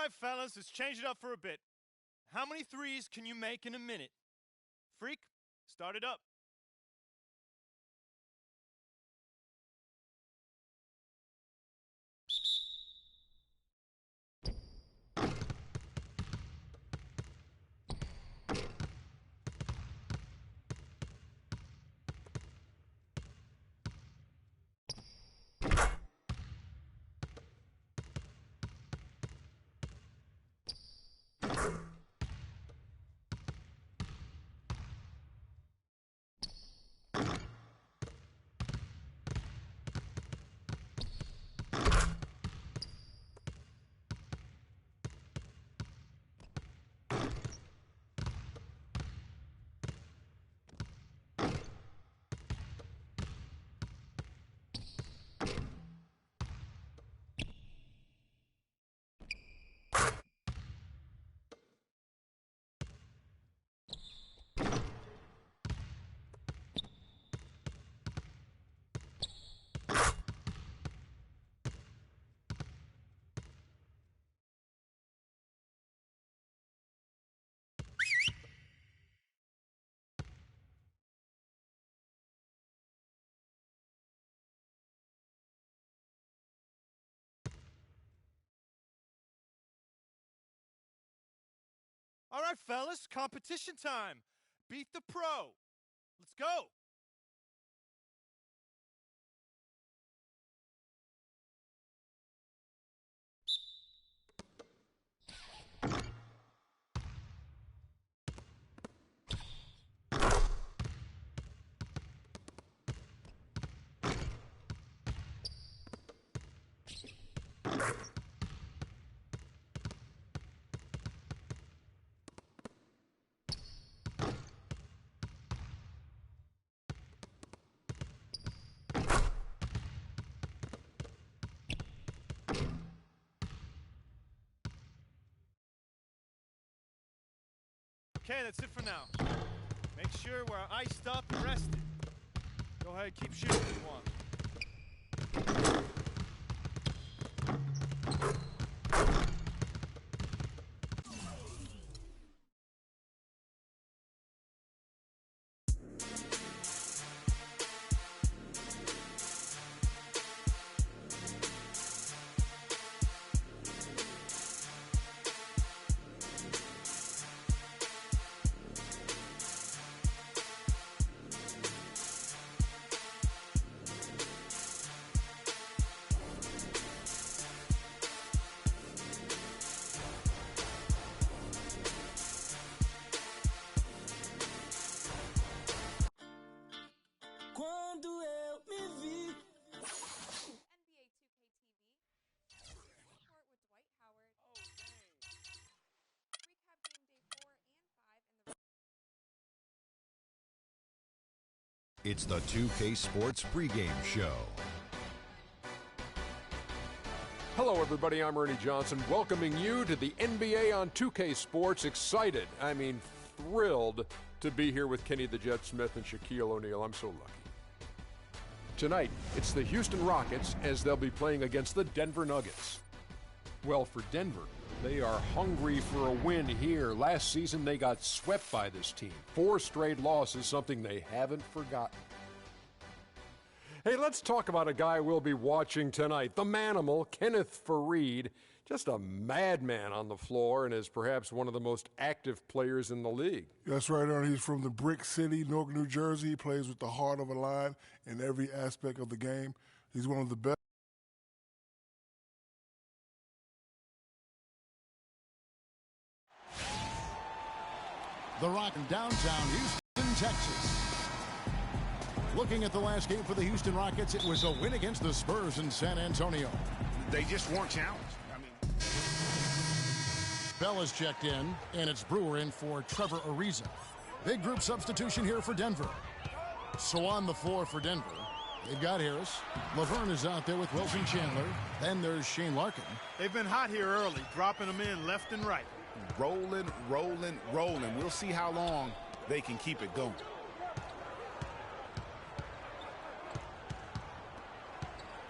right, fellas, let's change it up for a bit. How many threes can you make in a minute? Freak, start it up. All right, fellas, competition time. Beat the pro. Let's go. Okay, that's it for now. Make sure we're iced up and rested. Go ahead, keep shooting if you want. It's the 2K Sports pregame show. Hello, everybody. I'm Ernie Johnson, welcoming you to the NBA on 2K Sports. Excited, thrilled to be here with Kenny the Jet Smith and Shaquille O'Neal. I'm so lucky. Tonight, it's the Houston Rockets as they'll be playing against the Denver Nuggets. Well, for Denver, they are hungry for a win here. Last season, they got swept by this team. 4 straight losses, something they haven't forgotten. Hey, let's talk about a guy we'll be watching tonight. The Manimal, Kenneth Faried. Just a madman on the floor and is perhaps one of the most active players in the league. That's right, Ernie. He's from the Brick City, Newark, New Jersey. He plays with the heart of a lion in every aspect of the game. He's one of the best. The Rock in downtown Houston, Texas. Looking at the last game for the Houston Rockets, it was a win against the Spurs in San Antonio. They just weren't challenged. Bella's checked in, and it's Brewer in for Trevor Ariza. Big group substitution here for Denver. So on the floor for Denver, they've got Harris. Laverne is out there with Wilson Chandler. Then there's Shane Larkin. They've been hot here early, dropping them in left and right. Rolling, rolling, rolling. We'll see how long they can keep it going.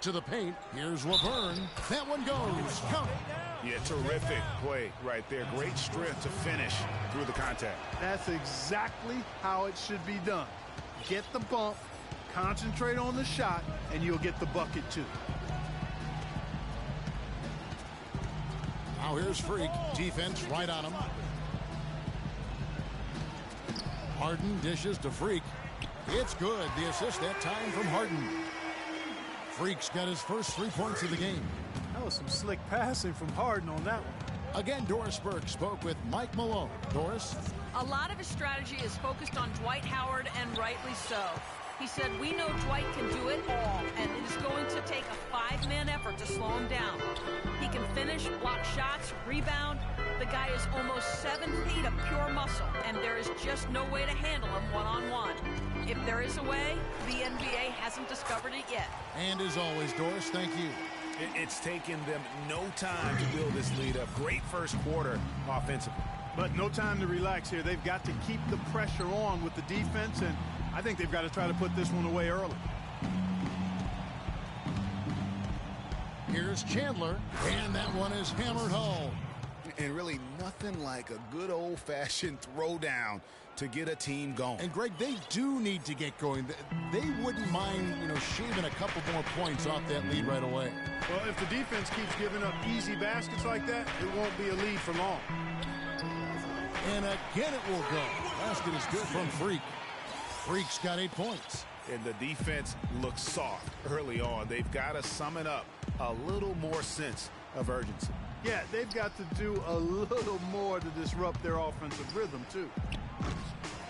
To the paint, here's Laverne. That one goes. Count it. Yeah, terrific play right there. Great strength to finish through the contact. That's exactly how it should be done. Get the bump, concentrate on the shot, and you'll get the bucket too. Now here's Freak. Defense right on him. Harden dishes to Freak. It's good. The assist that time from Harden. Freak's got his first 3 points of the game. That was some slick passing from Harden on that one. Again, Doris Burke spoke with Mike Malone. Doris? A lot of his strategy is focused on Dwight Howard, and rightly so. He said, we know Dwight can do it all, and it is going to take a 5-man effort to slow him down. He can finish, block shots, rebound. The guy is almost 7 feet of pure muscle, and there is just no way to handle him one-on-one. If there is a way, the NBA hasn't discovered it yet. And as always, Doris, thank you. It's taken them no time to build this lead up. Great first quarter offensively. But no time to relax here. They've got to keep the pressure on with the defense, and I think they've got to try to put this one away early. Here's Chandler, and that one is hammered home. And really nothing like a good old-fashioned throwdown to get a team going. And, Greg, they do need to get going. They wouldn't mind, shaving a couple more points off that lead right away. Well, if the defense keeps giving up easy baskets like that, it won't be a lead for long. And again it will go. Basket is good from Freak. Freak's got 8 points. And the defense looks soft early on. They've got to sum it up. A little more sense of urgency. Yeah, they've got to do a little more to disrupt their offensive rhythm, too.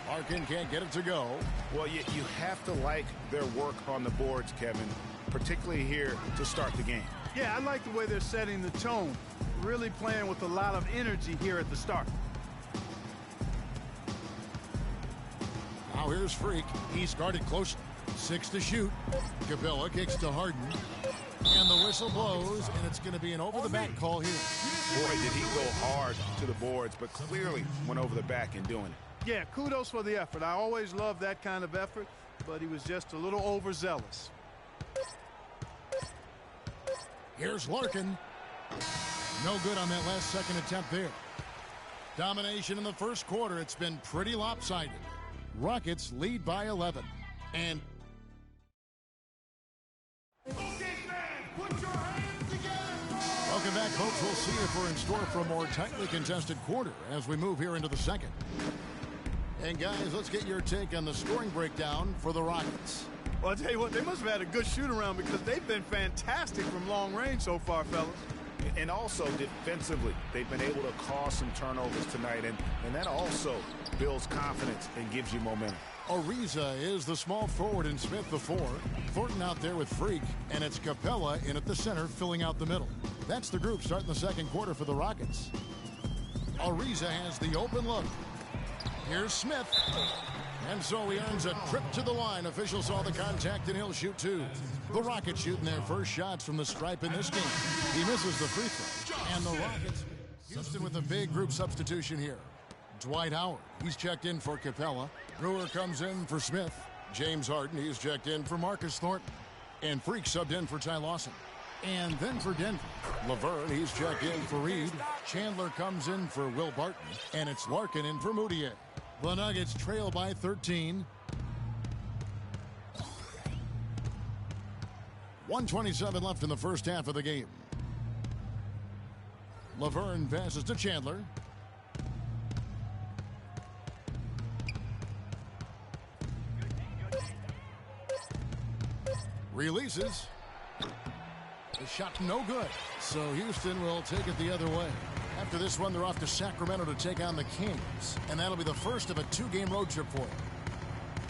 Larkin can't get it to go. Well, you have to like their work on the boards, Kevin, particularly here to start the game. Yeah, I like the way they're setting the tone. Really playing with a lot of energy here at the start. Now here's Freak. He's guarded close. 6 to shoot. Capella kicks to Harden. And the whistle blows, and it's going to be an over-the-back call here. Boy, did he go hard to the boards, but clearly went over the back in doing it. Yeah, kudos for the effort. I always love that kind of effort, but he was just a little overzealous. Here's Larkin. No good on that last second attempt there. Domination in the first quarter. It's been pretty lopsided. Rockets lead by 11. And welcome back, folks. We'll see if we're in store for a more tightly contested quarter as we move here into the second. And guys, let's get your take on the scoring breakdown for the Rockets. Well, I'll tell you what, they must have had a good shoot-around because they've been fantastic from long range so far, fellas. And also defensively, they've been able to cause some turnovers tonight, and that also builds confidence and gives you momentum. Ariza is the small forward and Smith the 4. Thornton out there with Freak, and it's Capella in at the center filling out the middle. That's the group starting the second quarter for the Rockets. Ariza has the open look. Here's Smith. And so he earns a trip to the line. Officials saw the contact, and he'll shoot 2. The Rockets shooting their first shots from the stripe in this game. He misses the free throw. And the Rockets, Houston with a big group substitution here. Dwight Howard, he's checked in for Capella. Brewer comes in for Smith. James Harden, he's checked in for Marcus Thornton. And Freak subbed in for Ty Lawson. And then for Denver, Laverne, he's checked in for Reed. Chandler comes in for Will Barton. And it's Larkin in for Moutier. The Nuggets trail by 13. 1:27 left in the first half of the game. Laverne passes to Chandler. Releases. The shot no good. So Houston will take it the other way. After this one, they're off to Sacramento to take on the Kings. And that'll be the first of a 2-game road trip for them.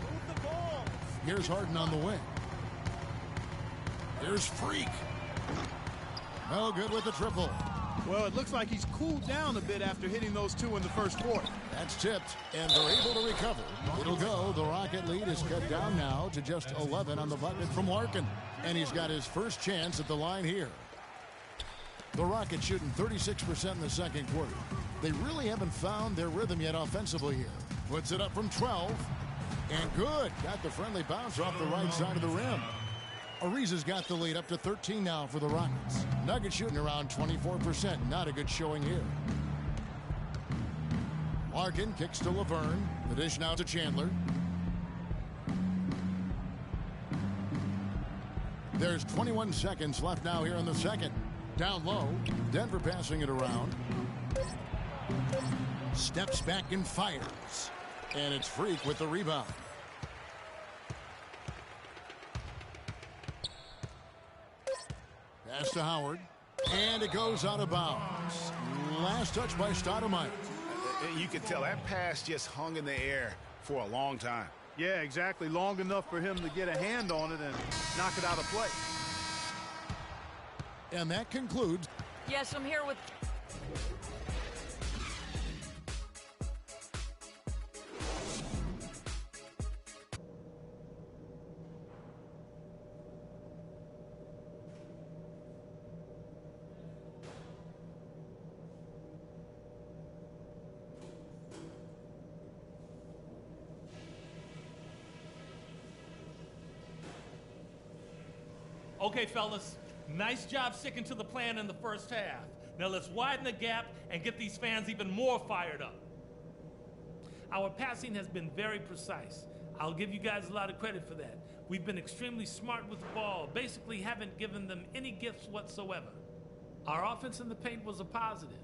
Move the ball. Here's Harden on the wing. Here's Freak. No good with the triple. Well, it looks like he's cooled down a bit after hitting those 2 in the first quarter. That's tipped, and they're able to recover. It'll go. The Rocket lead is cut down now to just 11 on the bucket from Larkin. And he's got his first chance at the line here. The Rockets shooting 36% in the second quarter. They really haven't found their rhythm yet offensively here. Puts it up from 12. And good. Got the friendly bounce off the right side of the rim. Ariza's got the lead up to 13 now for the Rockets. Nuggets shooting around 24%. Not a good showing here. Larkin kicks to Laverne. The dish now to Chandler. There's 21 seconds left now here in the second. Down low. Denver passing it around. Steps back and fires. And it's Freak with the rebound. Pass to Howard. And it goes out of bounds. Last touch by Stoudemire. You could tell that pass just hung in the air for a long time. Yeah, exactly. Long enough for him to get a hand on it and knock it out of play. And that concludes. Yes, I'm here with... Okay, fellas, nice job sticking to the plan in the first half. Now let's widen the gap and get these fans even more fired up. Our passing has been very precise. I'll give you guys a lot of credit for that. We've been extremely smart with the ball, basically haven't given them any gifts whatsoever. Our offense in the paint was a positive.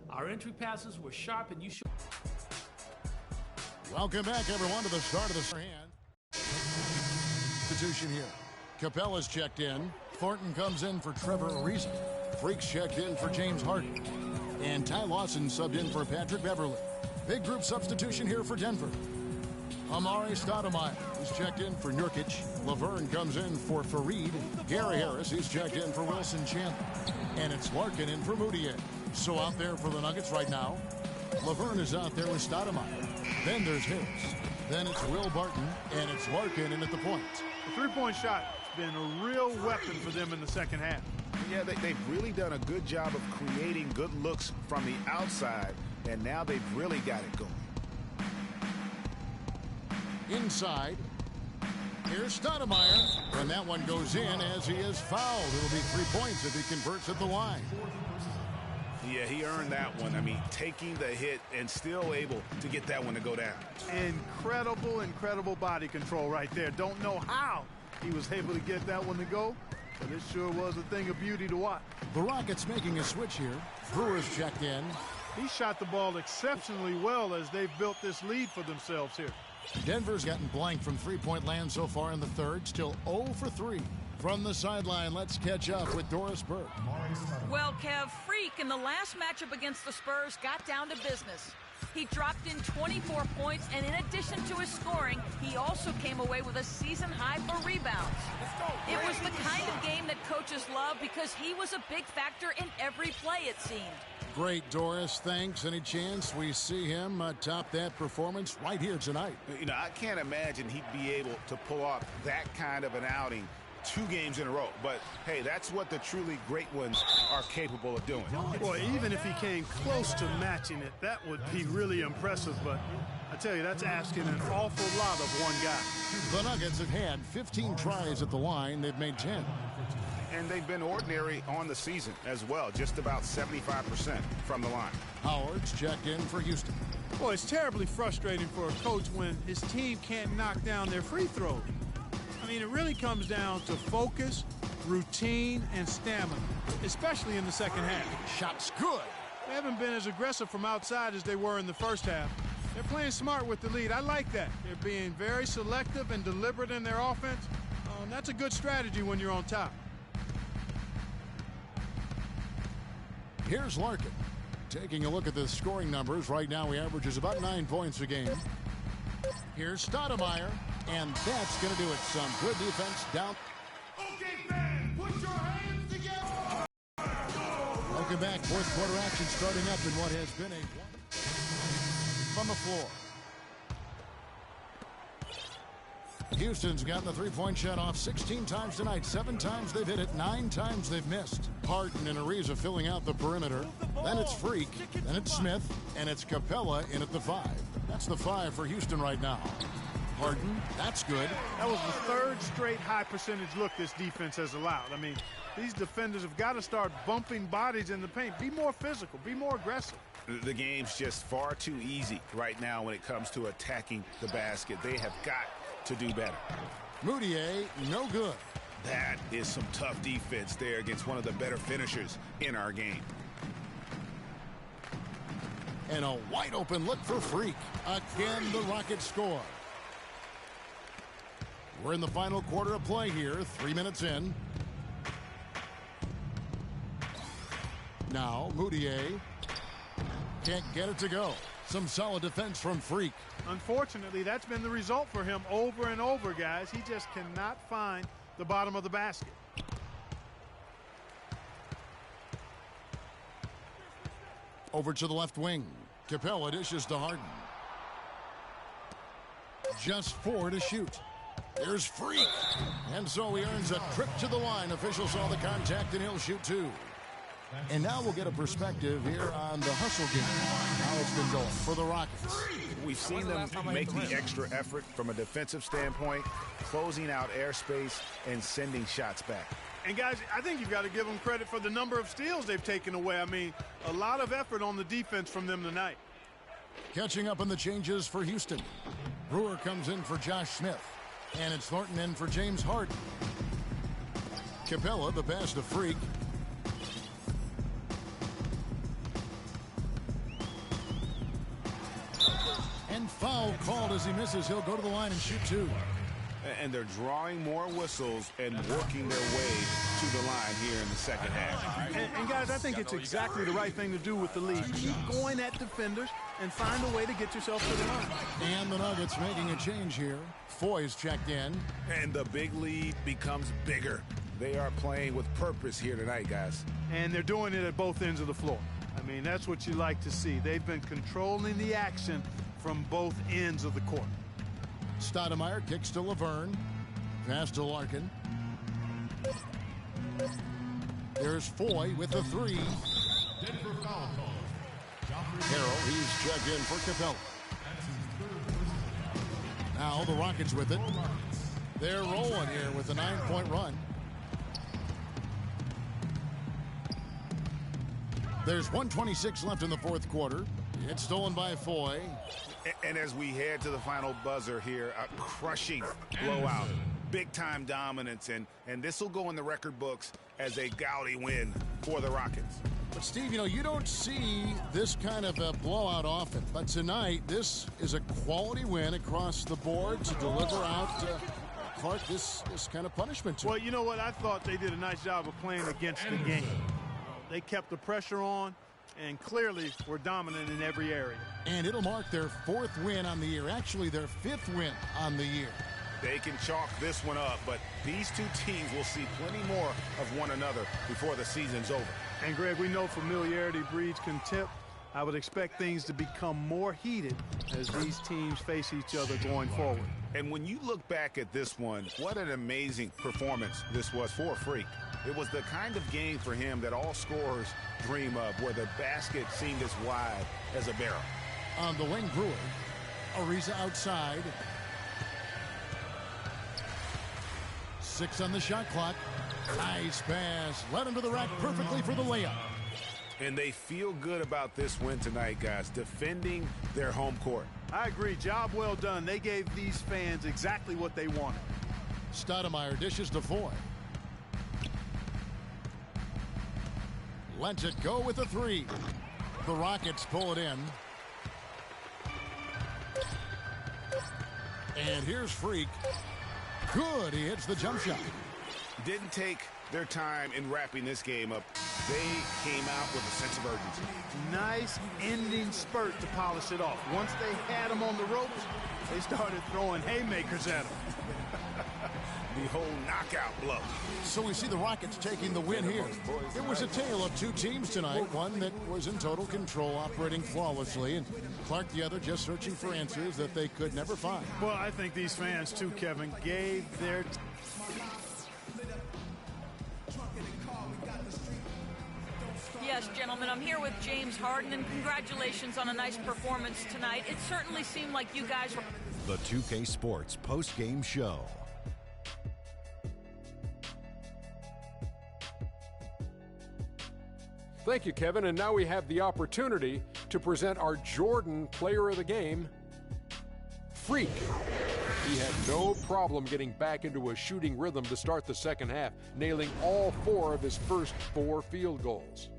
Our entry passes were sharp and you should... Welcome back, everyone, to the start of the hand. Substitution here. Capella's checked in. Thornton comes in for Trevor Ariza. Freak's checked in for James Harden. And Ty Lawson subbed in for Patrick Beverly. Big group substitution here for Denver. Amari Stoudemire is checked in for Nurkic. Laverne comes in for Fareed. Gary Harris is checked in for Wilson Chandler. And it's Larkin in for Moutier. So out there for the Nuggets right now, Laverne is out there with Stoudemire. Then there's Harris. Then it's Will Barton. And it's Larkin in at the point. The three-point shot has been a real weapon for them in the second half. Yeah, they've really done a good job of creating good looks from the outside, and now they've really got it going. Inside. Here's Stoudemire. And that one goes in as he is fouled. It'll be 3 points if he converts at the line. Yeah, he earned that one. I mean, taking the hit and still able to get that one to go down. Incredible body control right there. Don't know how he was able to get that one to go, but it sure was a thing of beauty to watch. The Rockets making a switch here. Brewer's checked in. He shot the ball exceptionally well as they've built this lead for themselves here. Denver's gotten blank from three-point land so far in the third. Still 0 for 3. From the sideline, let's catch up with Doris Burke. Well, Kev, Freak in the last matchup against the Spurs got down to business. He dropped in 24 points, and in addition to his scoring, he also came away with a season high for rebounds. It was the kind of game that coaches love because he was a big factor in every play, it seemed. Great, Doris. Thanks. Any chance we see him top that performance right here tonight? You know, I can't imagine he'd be able to pull off that kind of an outing 2 games in a row. But, hey, that's what the truly great ones are capable of doing. Well, even if he came close to matching it, that would be really impressive. But I tell you, that's asking an awful lot of one guy. The Nuggets have had 15 tries at the line. They've made 10. And they've been ordinary on the season as well, just about 75% from the line. Howard's checked in for Houston. Boy, it's terribly frustrating for a coach when his team can't knock down their free throws. I mean, it really comes down to focus, routine, and stamina, especially in the second half. Shot's good. They haven't been as aggressive from outside as they were in the first half. They're playing smart with the lead. I like that. They're being very selective and deliberate in their offense. That's a good strategy when you're on top. Here's Larkin. Taking a look at the scoring numbers, right now he averages about 9 points a game. Here's Stoudemire, and that's going to do it. Some good defense down. Okay, fans, put your hands together. Welcome back. Fourth quarter action starting up in what has been a from the floor. Houston's gotten the three-point shot off 16 times tonight. 7 times they've hit it, 9 times they've missed. Harden and Ariza filling out the perimeter. Then it's Freak, then it's Smith, and it's Capella in at the 5. That's the 5 for Houston right now. Harden. That's good. That was the third straight high percentage look this defense has allowed. I mean, these defenders have got to start bumping bodies in the paint. Be more physical. Be more aggressive. The game's just far too easy right now when it comes to attacking the basket. They have got to do better. Moutier, no good. That is some tough defense there against one of the better finishers in our game. And a wide open look for Freak. Again, the Rockets score. We're in the final quarter of play here, 3 minutes in. Now, Moutier can't get it to go. Some solid defense from Freak. Unfortunately, that's been the result for him over and over, guys. He just cannot find the bottom of the basket. Over to the left wing. Capella dishes to Harden. Just 4 to shoot. There's Freak. And so he earns a trip to the line. Officials saw the contact and he'll shoot 2. And now we'll get a perspective here on the hustle game. How it's been going for the Rockets. We've seen them make the extra effort from a defensive standpoint, closing out airspace and sending shots back. And, guys, I think you've got to give them credit for the number of steals they've taken away. I mean, a lot of effort on the defense from them tonight. Catching up on the changes for Houston. Brewer comes in for Josh Smith. And it's Thornton in for James Harden. Capella, the pass to Freak. And foul called as he misses. He'll go to the line and shoot 2. And they're drawing more whistles and working their way to the line here in the second half. And guys, I think it's exactly the right thing to do with the lead. Keep going at defenders and find a way to get yourself to the line. And the Nuggets making a change here. Foy's checked in. And the big lead becomes bigger. They are playing with purpose here tonight, guys. And they're doing it at both ends of the floor. I mean, that's what you like to see. They've been controlling the action from both ends of the court. Stoudemire kicks to Laverne. Pass to Larkin. There's Foy with the 3. Harrell, he's checked in for Capella. Now the Rockets with it. They're rolling here with a 9-point run. There's 1:26 left in the fourth quarter. It's stolen by Foy. And as we head to the final buzzer here, a crushing blowout. Big-time dominance, and this will go in the record books as a gaudy win for the Rockets. But, Steve, you don't see this kind of a blowout often. But tonight, this is a quality win across the board to deliver out, Clark, this kind of punishment to Well, you know what? I thought they did a nice job of playing against the game. They kept the pressure on and clearly were dominant in every area. And it'll mark their 4th win on the year. Actually, their 5th win on the year. They can chalk this one up, but these two teams will see plenty more of one another before the season's over. And, Greg, we know familiarity breeds contempt. I would expect things to become more heated as these teams face each other going forward. And when you look back at this one, what an amazing performance this was for Freak. It was the kind of game for him that all scorers dream of, where the basket seemed as wide as a barrel. On the wing, Brewer. Ariza outside. 6 on the shot clock. Nice pass. Led him to the rack perfectly for the layup. And they feel good about this win tonight, guys, defending their home court. I agree. Job well done. They gave these fans exactly what they wanted. Stoudemire dishes to Foy. Lets it go with a 3. The Rockets pull it in. And here's Freak. Good. He hits the jump shot. Didn't take their time in wrapping this game up. They came out with a sense of urgency. Nice ending spurt to polish it off. Once they had him on the ropes, they started throwing haymakers at him. The whole knockout blow. So we see the Rockets taking the win here. It was a tale of 2 teams tonight. One that was in total control, operating flawlessly, and Clark the other just searching for answers that they could never find. Well, I think these fans too, Kevin, gave their... Yes, gentlemen, I'm here with James Harden, and congratulations on a nice performance tonight. It certainly seemed like you guys were The 2K Sports post-game show. Thank you, Kevin. And now we have the opportunity to present our Jordan Player of the Game, Freak. He had no problem getting back into a shooting rhythm to start the second half, nailing all 4 of his first 4 field goals.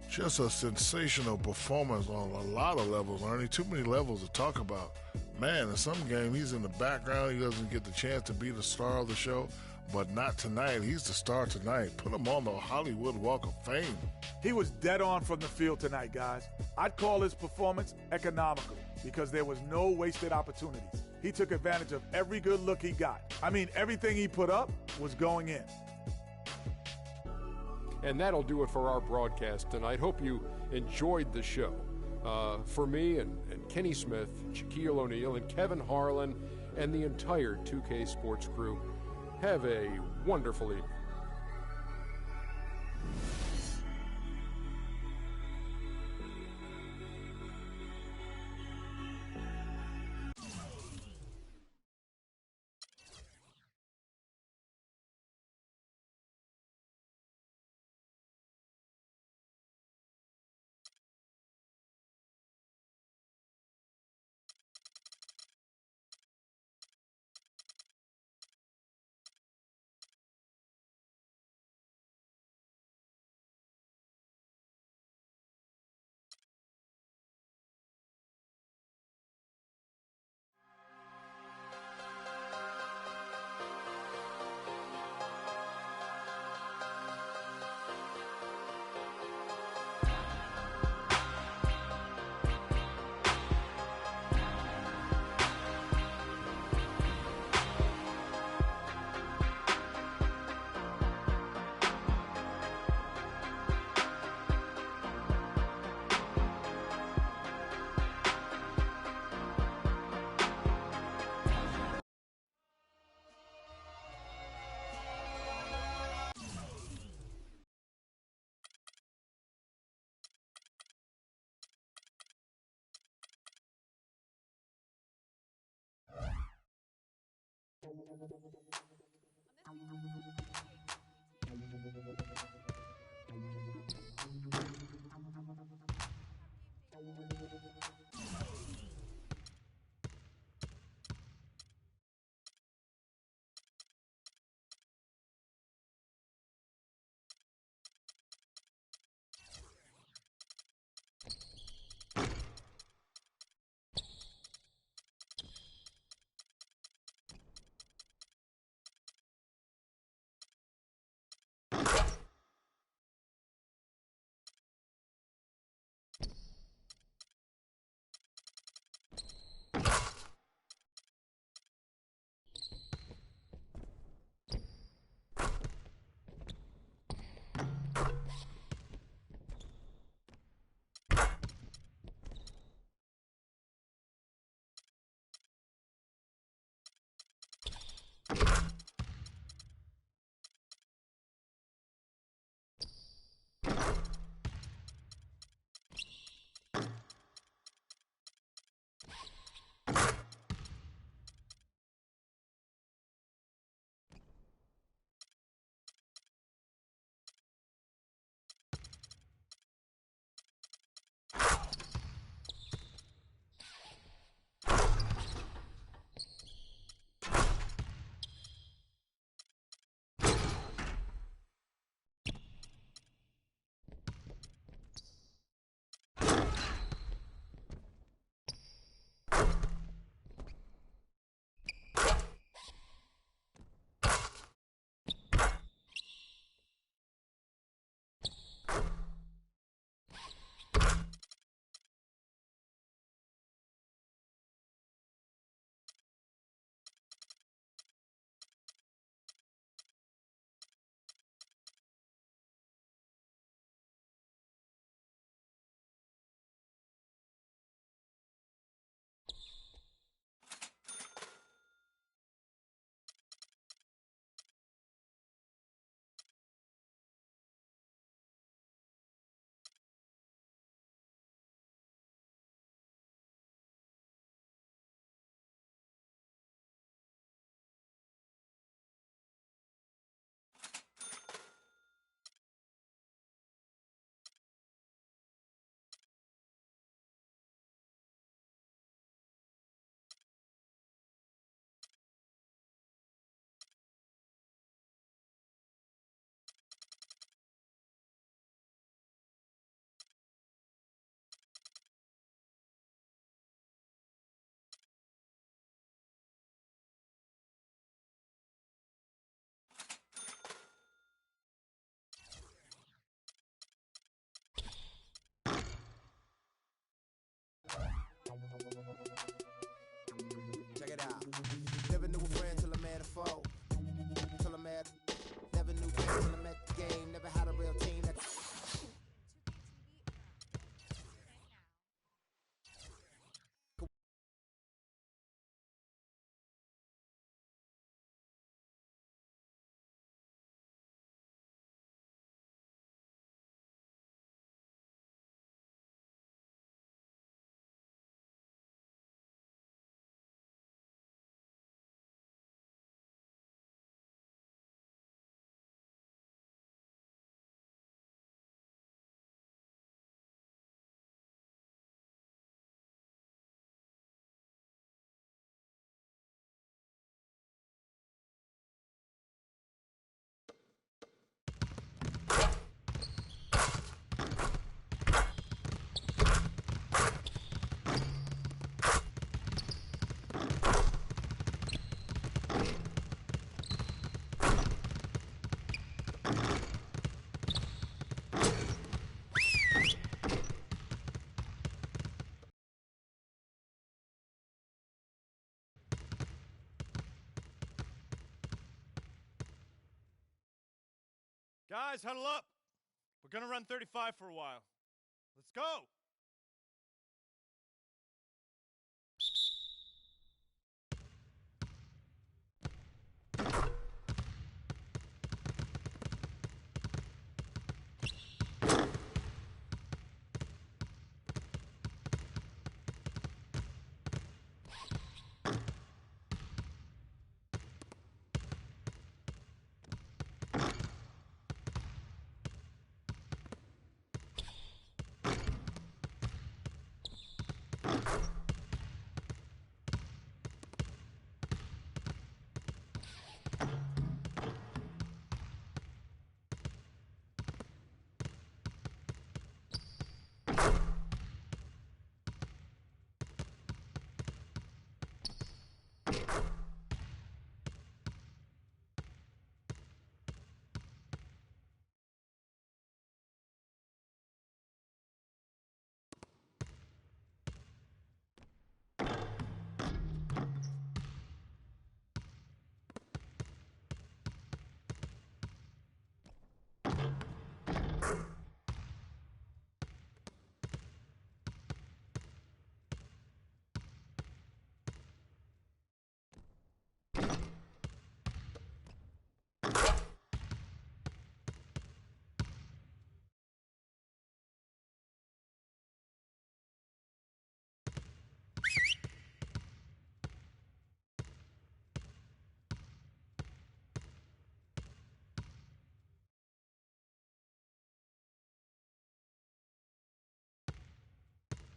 Just a sensational performance on a lot of levels, Ernie. Too many levels to talk about. Man, in some game, he's in the background. He doesn't get the chance to be the star of the show, but not tonight. He's the star tonight. Put him on the Hollywood Walk of Fame. He was dead on from the field tonight, guys. I'd call his performance economical because there was no wasted opportunities. He took advantage of every good look he got. I mean, everything he put up was going in. And that'll do it for our broadcast tonight. Hope you enjoyed the show. For me and Kenny Smith, Shaquille O'Neal, and Kevin Harlan, and the entire 2K Sports crew, have a wonderful evening. before. Till I'm at, never knew till I'm at the game. Never had a real team that. Guys, huddle up. We're going to run 35 for a while. Let's go.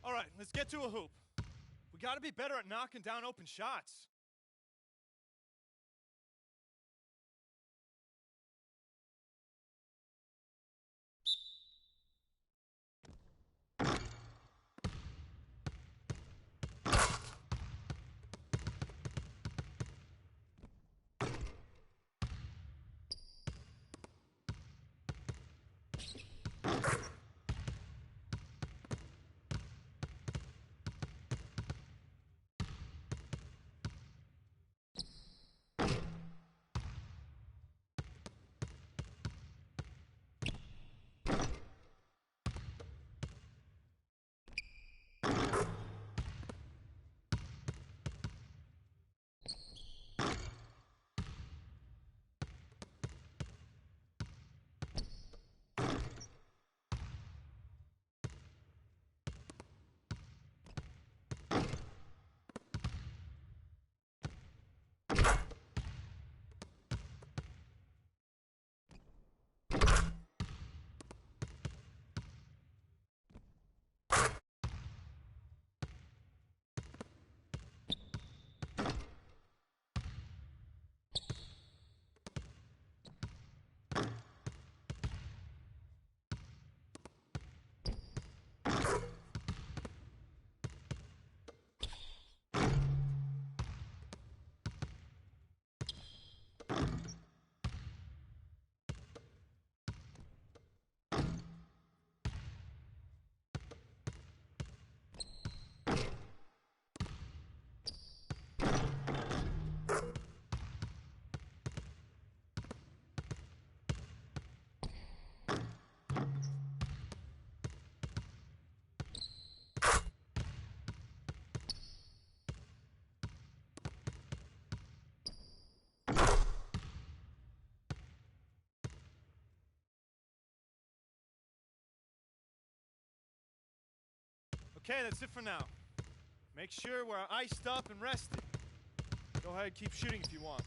All right, let's get to a hoop. We got to be better at knocking down open shots. Okay, that's it for now. Make sure we're iced up and rested. Go ahead, keep shooting if you want.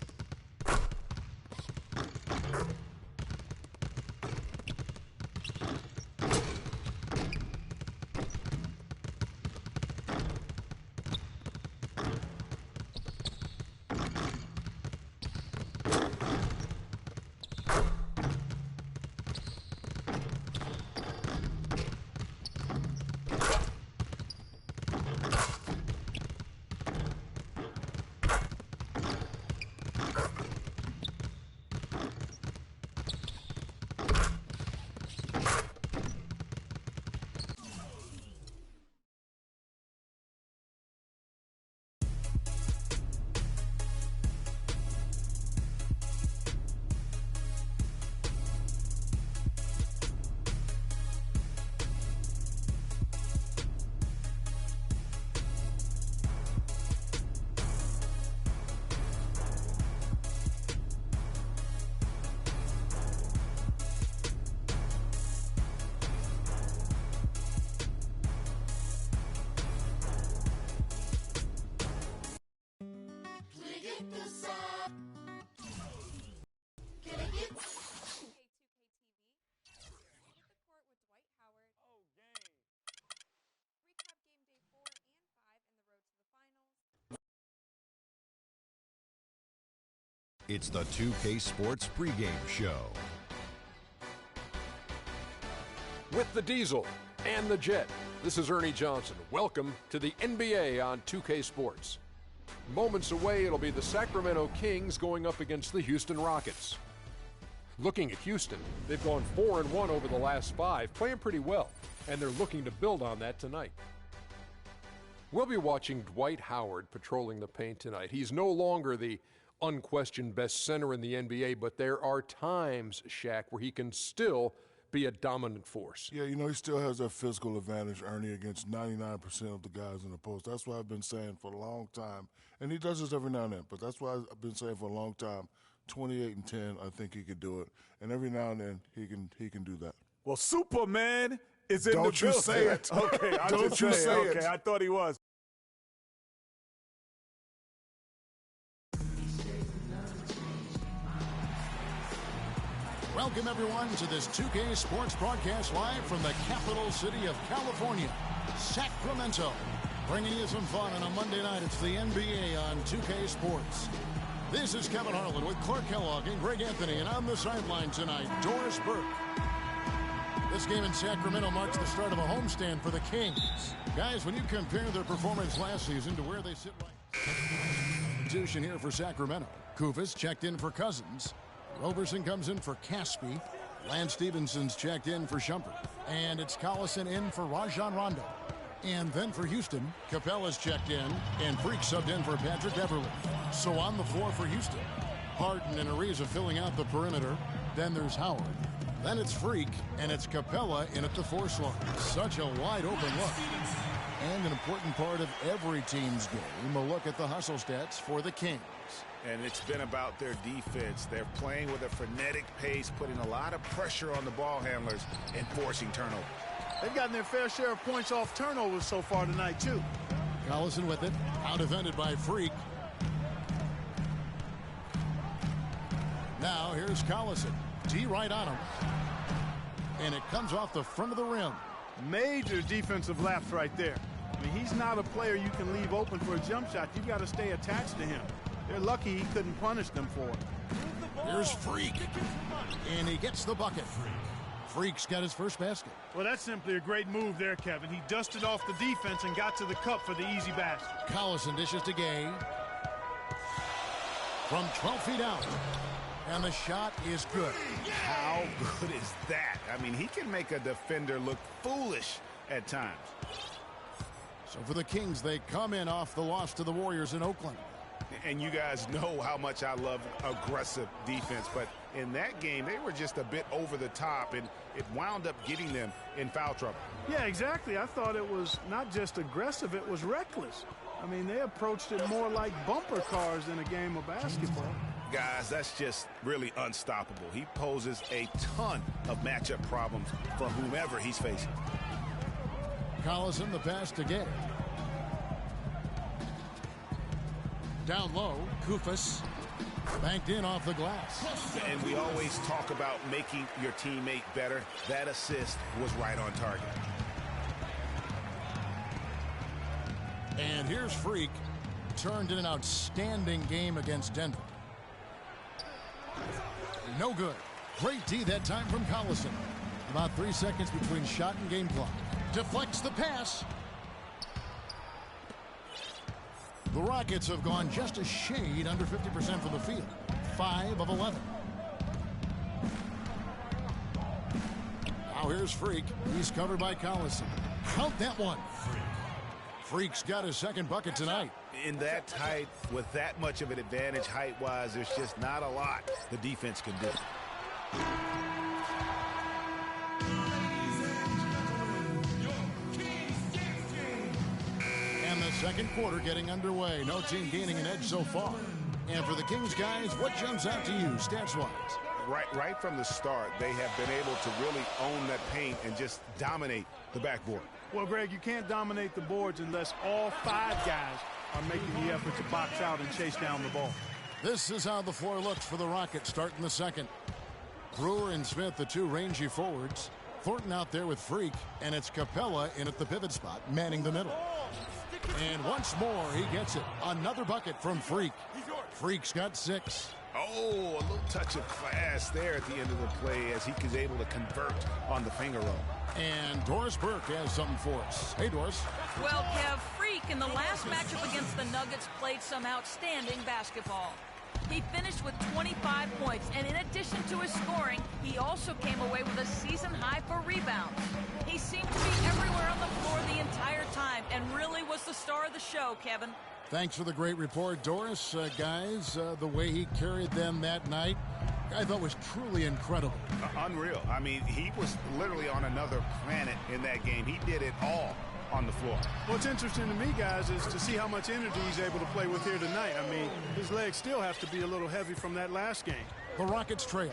It's the 2K Sports pregame show. With the Diesel and the Jet, this is Ernie Johnson. Welcome to the NBA on 2K Sports. Moments away, it'll be the Sacramento Kings going up against the Houston Rockets. Looking at Houston, they've gone 4-1 over the last 5, playing pretty well, and they're looking to build on that tonight. We'll be watching Dwight Howard patrolling the paint tonight. He's no longer the unquestioned best center in the NBA, but there are times, Shaq, where he can still be a dominant force. Yeah, you know, he still has that physical advantage, Ernie, against 99% of the guys in the post. That's what I've been saying for a long time. And he does this every now and then, but that's why I've been saying for a long time, 28 and 10, I think he could do it. And every now and then, he can do that. Well, Superman is in the building. Don't you say it. Okay, I'm Don't just you saying. say it. Okay, I thought he was. Welcome, everyone, to this 2K Sports broadcast live from the capital city of California, Sacramento. Bringing you some fun on a Monday night. It's the NBA on 2K Sports. This is Kevin Harlan with Clark Kellogg and Greg Anthony, and on the sideline tonight, Doris Burke. This game in Sacramento marks the start of a homestand for the Kings. Guys, when you compare their performance last season to where they sit right now, substitution here for Sacramento. Kufis checked in for Cousins. Roberson comes in for Caspi. Lance Stevenson's checked in for Shumpert. And it's Collison in for Rajon Rondo. And then for Houston, Capella's checked in, and Freak subbed in for Patrick Beverly. So on the floor for Houston, Harden and Ariza filling out the perimeter. Then there's Howard. Then it's Freak, and it's Capella in at the 4 slot. Such a wide open look. And an important part of every team's game, a look at the hustle stats for the Kings. And it's been about their defense. They're playing with a frenetic pace, putting a lot of pressure on the ball handlers and forcing turnovers. They've gotten their fair share of points off turnovers so far tonight, too. Collison with it. Out defended by Freak. Now here's Collison. D right on him. And it comes off the front of the rim. Major defensive lapse right there. I mean, he's not a player you can leave open for a jump shot. You've got to stay attached to him. They're lucky he couldn't punish them for it. Here's Freak. And he gets the bucket. Freak's got his first basket. Well, that's simply a great move there, Kevin. He dusted off the defense and got to the cup for the easy basket. Collison dishes to Gay. From 12 feet out. And the shot is good. How good is that? I mean, he can make a defender look foolish at times. So for the Kings, they come in off the loss to the Warriors in Oakland. And you guys know how much I love aggressive defense, but in that game, they were just a bit over the top, and it wound up getting them in foul trouble. Yeah, exactly. I thought it was not just aggressive, it was reckless. I mean, they approached it more like bumper cars than a game of basketball. Guys, that's just really unstoppable. He poses a ton of matchup problems for whomever he's facing. Collison, the pass to Gay. Down low, Kufas. Banked in off the glass. And we always talk about making your teammate better. That assist was right on target. And here's Freak. Turned in an outstanding game against Denver. No good. Great D that time from Collison. About 3 seconds between shot and game clock. Deflects the pass. The Rockets have gone just a shade under 50% from the field. 5 of 11. Now here's Freak. He's covered by Collison. Count that one. Freak's got his second bucket tonight. In that tight, with that much of an advantage height-wise, there's just not a lot the defense can do. And the second quarter getting underway. No team gaining an edge so far. And for the Kings guys, what jumps out to you stats-wise? Right from the start, they have been able to really own that paint and just dominate the backboard. Well, Greg, you can't dominate the boards unless all 5 guys are making the effort to box out and chase down the ball. This is how the floor looks for the Rockets starting the second. Brewer and Smith, the 2 rangy forwards. Thornton out there with Freak, and it's Capella in at the pivot spot, manning the middle. And once more, he gets it. Another bucket from Freak. Freak's got 6. Oh, a little touch of class there at the end of the play as he was able to convert on the finger roll. And Doris Burke has something for us. Hey, Doris. Well, Kev, Freak in the last matchup against the Nuggets played some outstanding basketball. He finished with 25 points, and in addition to his scoring, he also came away with a season high for rebounds. He seemed to be everywhere on the floor the entire time and really was the star of the show, Kevin. Thanks for the great report, Doris. Guys, the way he carried them that night, I thought was truly incredible. Unreal. I mean, he was literally on another planet in that game. He did it all on the floor. What's interesting to me, guys, is to see how much energy he's able to play with here tonight. I mean, his legs still have to be a little heavy from that last game. The Rockets trail.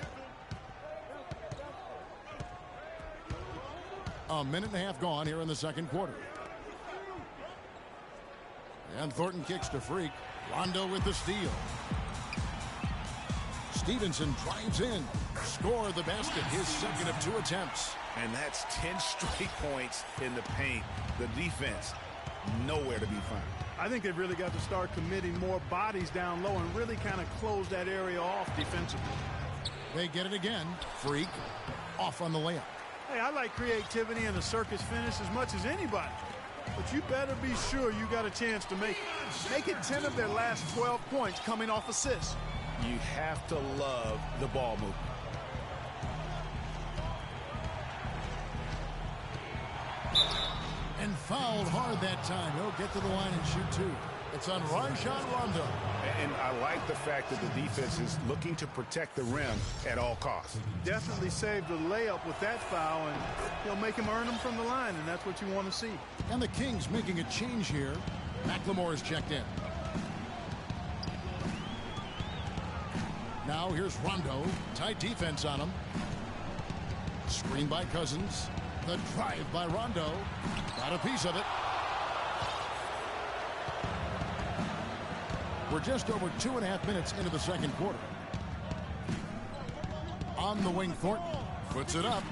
A minute and a half gone here in the second quarter. And Thornton kicks to Freak. Rondo with the steal. Stevenson drives in. Score the basket, his second of 2 attempts. And that's 10 straight points in the paint. The defense, nowhere to be found. I think they've really got to start committing more bodies down low and really kind of close that area off defensively. They get it again. Freak off on the layup. Hey, I like creativity and a circus finish as much as anybody. But you better be sure you got a chance to make it. Make it 10 of their last 12 points coming off assists. You have to love the ball movement. And fouled hard that time. He'll get to the line and shoot 2. It's on Rajon Rondo. And I like the fact that the defense is looking to protect the rim at all costs. Definitely saved the layup with that foul, and he'll make him earn them from the line, and that's what you want to see. And the Kings making a change here. McLemore is checked in. Now here's Rondo. Tight defense on him. Screen by Cousins. The drive by Rondo. Got a piece of it. We're just over 2.5 minutes into the second quarter. On the wing, Thornton puts it up.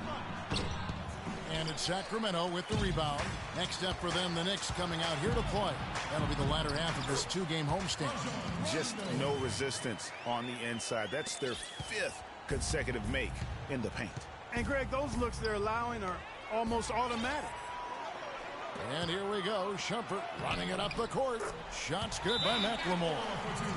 And it's Sacramento with the rebound. Next up for them, the Knicks coming out here to play. That'll be the latter half of this 2-game homestand. Just no resistance on the inside. That's their 5th consecutive make in the paint. And, Greg, those looks they're allowing are almost automatic. And here we go. Shumpert running it up the court. Shots good by McLemore.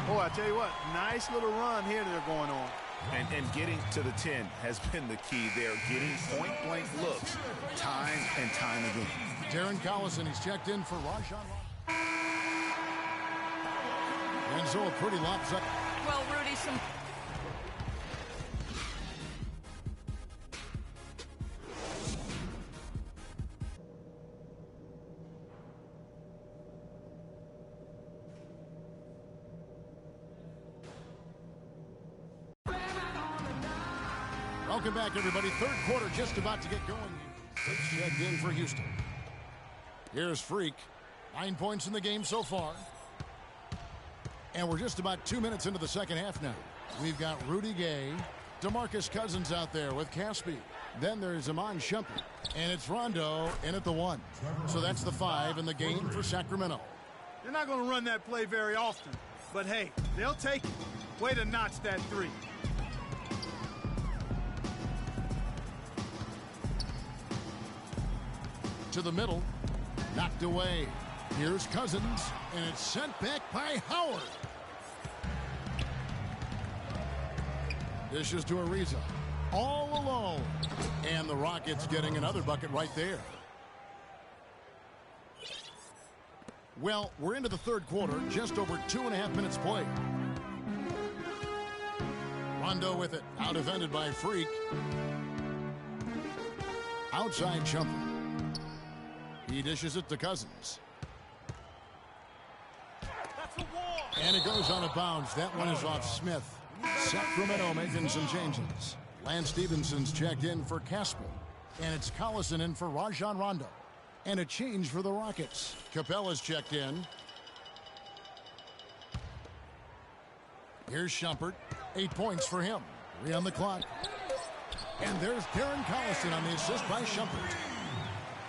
Oh, I tell you what, nice little run here they're going on. And getting to the 10 has been the key. They're getting point-blank looks time and time again. Darren Collison, he's checked in for Rajon. And so a pretty lopsided. Well, Rudy, some... Welcome back, everybody. Third quarter just about to get going. It's checked in for Houston. Here's Freak. 9 points in the game so far. And we're just about 2 minutes into the second half now. We've got Rudy Gay, DeMarcus Cousins out there with Caspi. Then there's Iman Shumpert. And it's Rondo in at the 1. So that's the 5 in the game for Sacramento. They're not going to run that play very often. But hey, they'll take it. Way to notch that 3. To the middle. Knocked away. Here's Cousins. And it's sent back by Howard. Dishes to Ariza. All alone. And the Rockets getting another bucket right there. Well, we're into the third quarter. Just over 2.5 minutes played. Rondo with it. Out defended by Freak. Outside Shumpert. He dishes it to Cousins. And it goes out of bounds. That one is off Smith. Sacramento making some changes. Lance Stevenson's checked in for Casper. And it's Collison in for Rajon Rondo. And a change for the Rockets. Capella's checked in. Here's Shumpert. 8 points for him. 3 on the clock. And there's Darren Collison on the assist by Shumpert.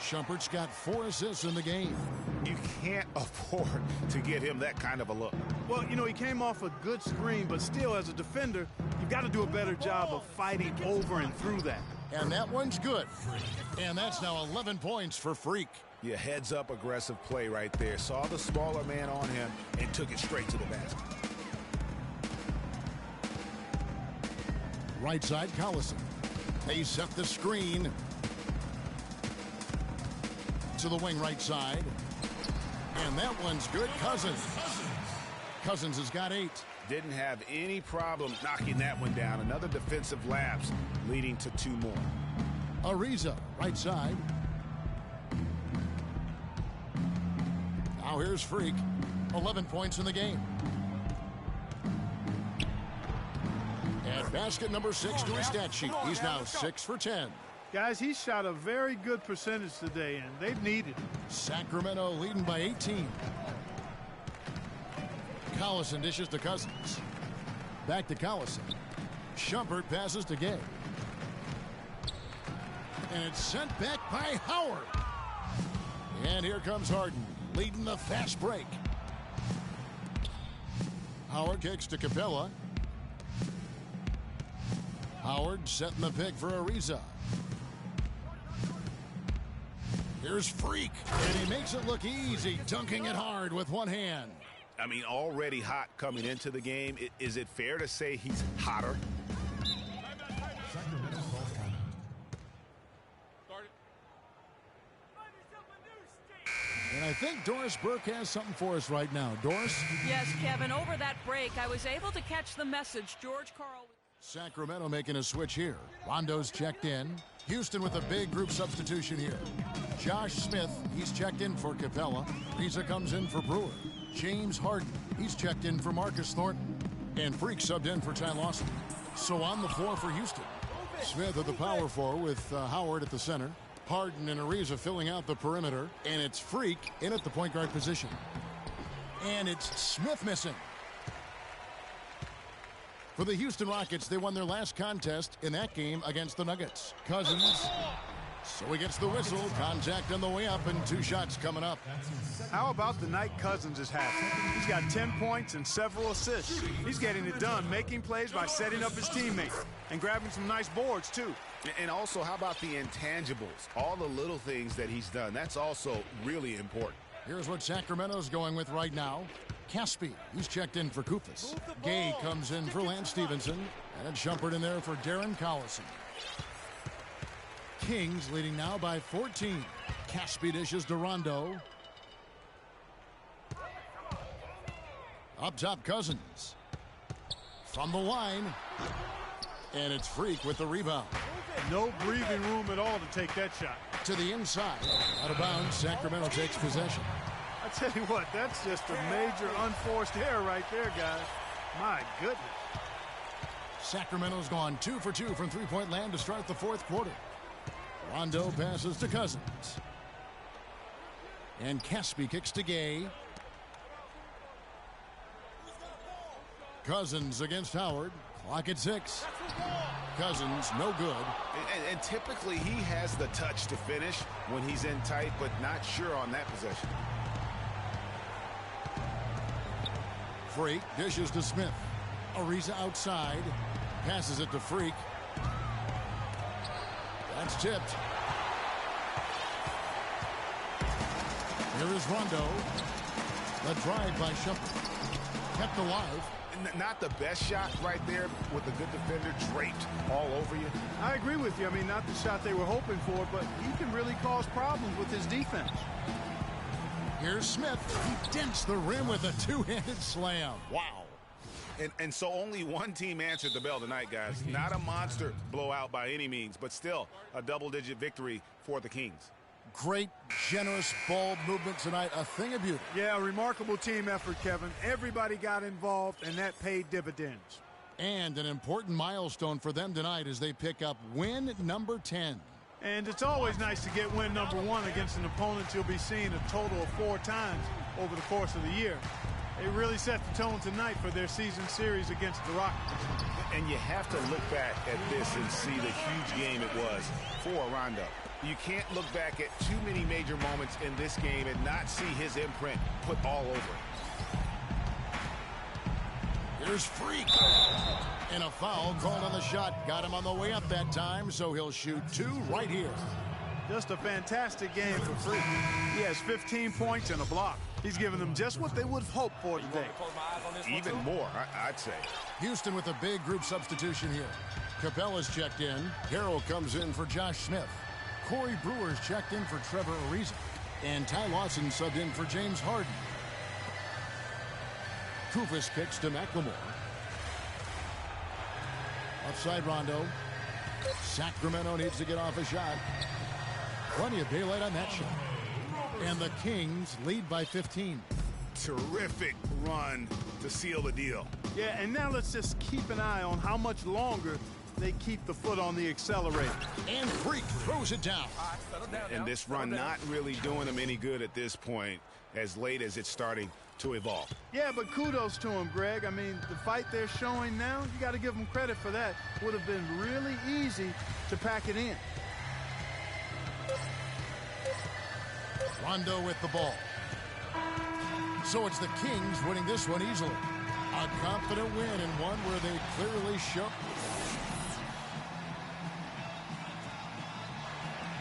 Shumpert's got 4 assists in the game. You can't afford to get him that kind of a look. Well, you know, he came off a good screen, but still, as a defender, you've got to do a better job of fighting over and through that. And that one's good. And that's now 11 points for Freak. Yeah, heads up aggressive play right there. Saw the smaller man on him and took it straight to the basket. Right side, Collison. They set the screen. To the wing right side. And that one's good. Cousins. Cousins has got 8. Didn't have any problem knocking that one down. Another defensive lapse leading to 2 more. Ariza, right side. Now here's Freak. 11 points in the game. And basket number 6 to his stat sheet. He's now 6 for 10. Guys, he shot a very good percentage today, and they've needed it. Sacramento leading by 18. Collison dishes to Cousins. Back to Collison. Shumpert passes to Gay. And it's sent back by Howard. And here comes Harden, leading the fast break. Howard kicks to Capella. Howard setting the pick for Ariza. Here's Freak, and he makes it look easy, dunking it hard with one hand. I mean, already hot coming into the game. Is it fair to say he's hotter? And I think Doris Burke has something for us right now. Doris? Yes, Kevin, over that break, I was able to catch the message. George Karl. Sacramento making a switch here. Rondo's checked in. Houston with a big group substitution here. Josh Smith, he's checked in for Capella. Pisa comes in for Brewer. James Harden, he's checked in for Marcus Thornton. And Freak subbed in for Ty Lawson. So on the floor for Houston. Smith at the power forward with Howard at the center. Harden and Ariza filling out the perimeter. And it's Freak in at the point guard position. And it's Smith missing. For the Houston Rockets, they won their last contest in that game against the Nuggets. Cousins. So he gets the whistle. Contact on the way up and 2 shots coming up. How about the night Cousins is having? He's got 10 points and several assists. He's getting it done, making plays by setting up his teammates and grabbing some nice boards, too. And also, how about the intangibles? All the little things that he's done. That's also really important. Here's what Sacramento's going with right now. Caspi, he's checked in for Koufos. Gay comes in for Lance Stevenson. And it's Shumpert in there for Darren Collison. Kings leading now by 14. Caspi dishes to Rondo. Up top, Cousins. From the line. And it's Freak with the rebound. No breathing room at all to take that shot. To the inside. Out of bounds, Sacramento takes possession. I tell you what, that's just a major unforced error right there, guys. My goodness. Sacramento's gone 2 for 2 from three-point land to start the fourth quarter. Rondo passes to Cousins. And Caspi kicks to Gay. Cousins against Howard. Clock at 6. Cousins, no good. And typically he has the touch to finish when he's in tight, but not sure on that possession. Freak dishes to Smith. Ariza outside. Passes it to Freak. That's tipped. Here is Rondo. The drive by Shumpert. Kept alive. Not the best shot right there with a good defender draped all over you. I agree with you. I mean, not the shot they were hoping for, but he can really cause problems with his defense. Here's Smith. He dents the rim with a two-handed slam. Wow. And so only one team answered the bell tonight, guys. Not a monster blowout by any means, but still a double-digit victory for the Kings. Great, generous ball movement tonight. A thing of beauty. Yeah, a remarkable team effort, Kevin. Everybody got involved, and that paid dividends. And an important milestone for them tonight as they pick up win number 10. And it's always nice to get win number 1 against an opponent you'll be seeing a total of 4 times over the course of the year. They really set the tone tonight for their season series against the Rockets. And you have to look back at this and see the huge game it was for Rondo. You can't look back at too many major moments in this game and not see his imprint put all over it. Here's Freak. And a foul called on the shot. Got him on the way up that time, so he'll shoot 2 right here. Just a fantastic game for Freak. He has 15 points and a block. He's given them just what they would have hoped for today. Even more, I'd say. Houston with a big group substitution here. Capella's checked in. Harrell comes in for Josh Smith. Corey Brewer's checked in for Trevor Ariza. And Ty Lawson subbed in for James Harden. Kufis kicks to McLemore. Offside Rondo. Sacramento needs to get off a shot. Plenty of daylight on that shot. And the Kings lead by 15. Terrific run to seal the deal. Yeah, and now let's just keep an eye on how much longer they keep the foot on the accelerator. And Freak throws it down. And this run not really doing them any good at this point, as late as it's starting to evolve. Yeah, but kudos to him, Greg. I mean, the fight they're showing now, you got to give them credit for that. Would have been really easy to pack it in. Rondo with the ball. So it's the Kings winning this one easily. A confident win and one where they clearly shook.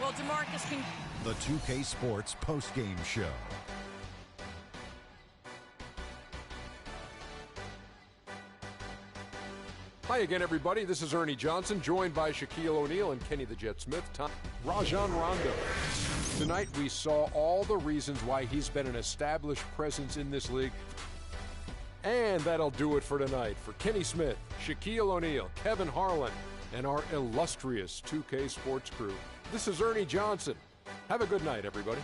Well, DeMarcus can... The 2K Sports postgame show. Hi again, everybody. This is Ernie Johnson, joined by Shaquille O'Neal and Kenny the Jet Smith. Rajon Rondo. Tonight we saw all the reasons why he's been an established presence in this league. And that'll do it for tonight. For Kenny Smith, Shaquille O'Neal, Kevin Harlan, and our illustrious 2K Sports crew, this is Ernie Johnson. Have a good night, everybody.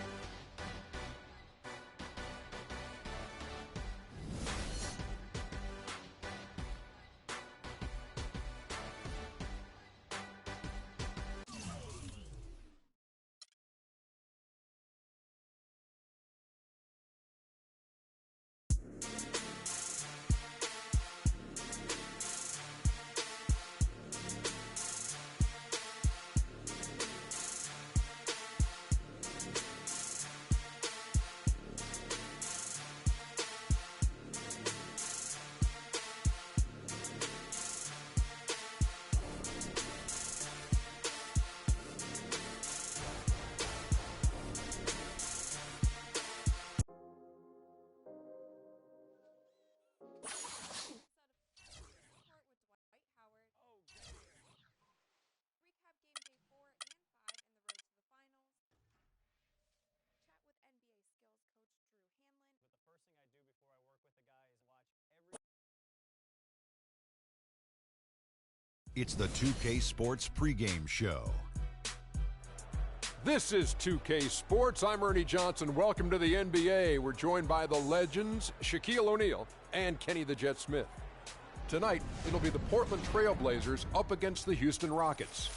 It's the 2K Sports pregame show. This is 2K Sports. I'm Ernie Johnson. Welcome to the NBA. We're joined by the legends, Shaquille O'Neal and Kenny the Jet Smith. Tonight, it'll be the Portland Trail Blazers up against the Houston Rockets.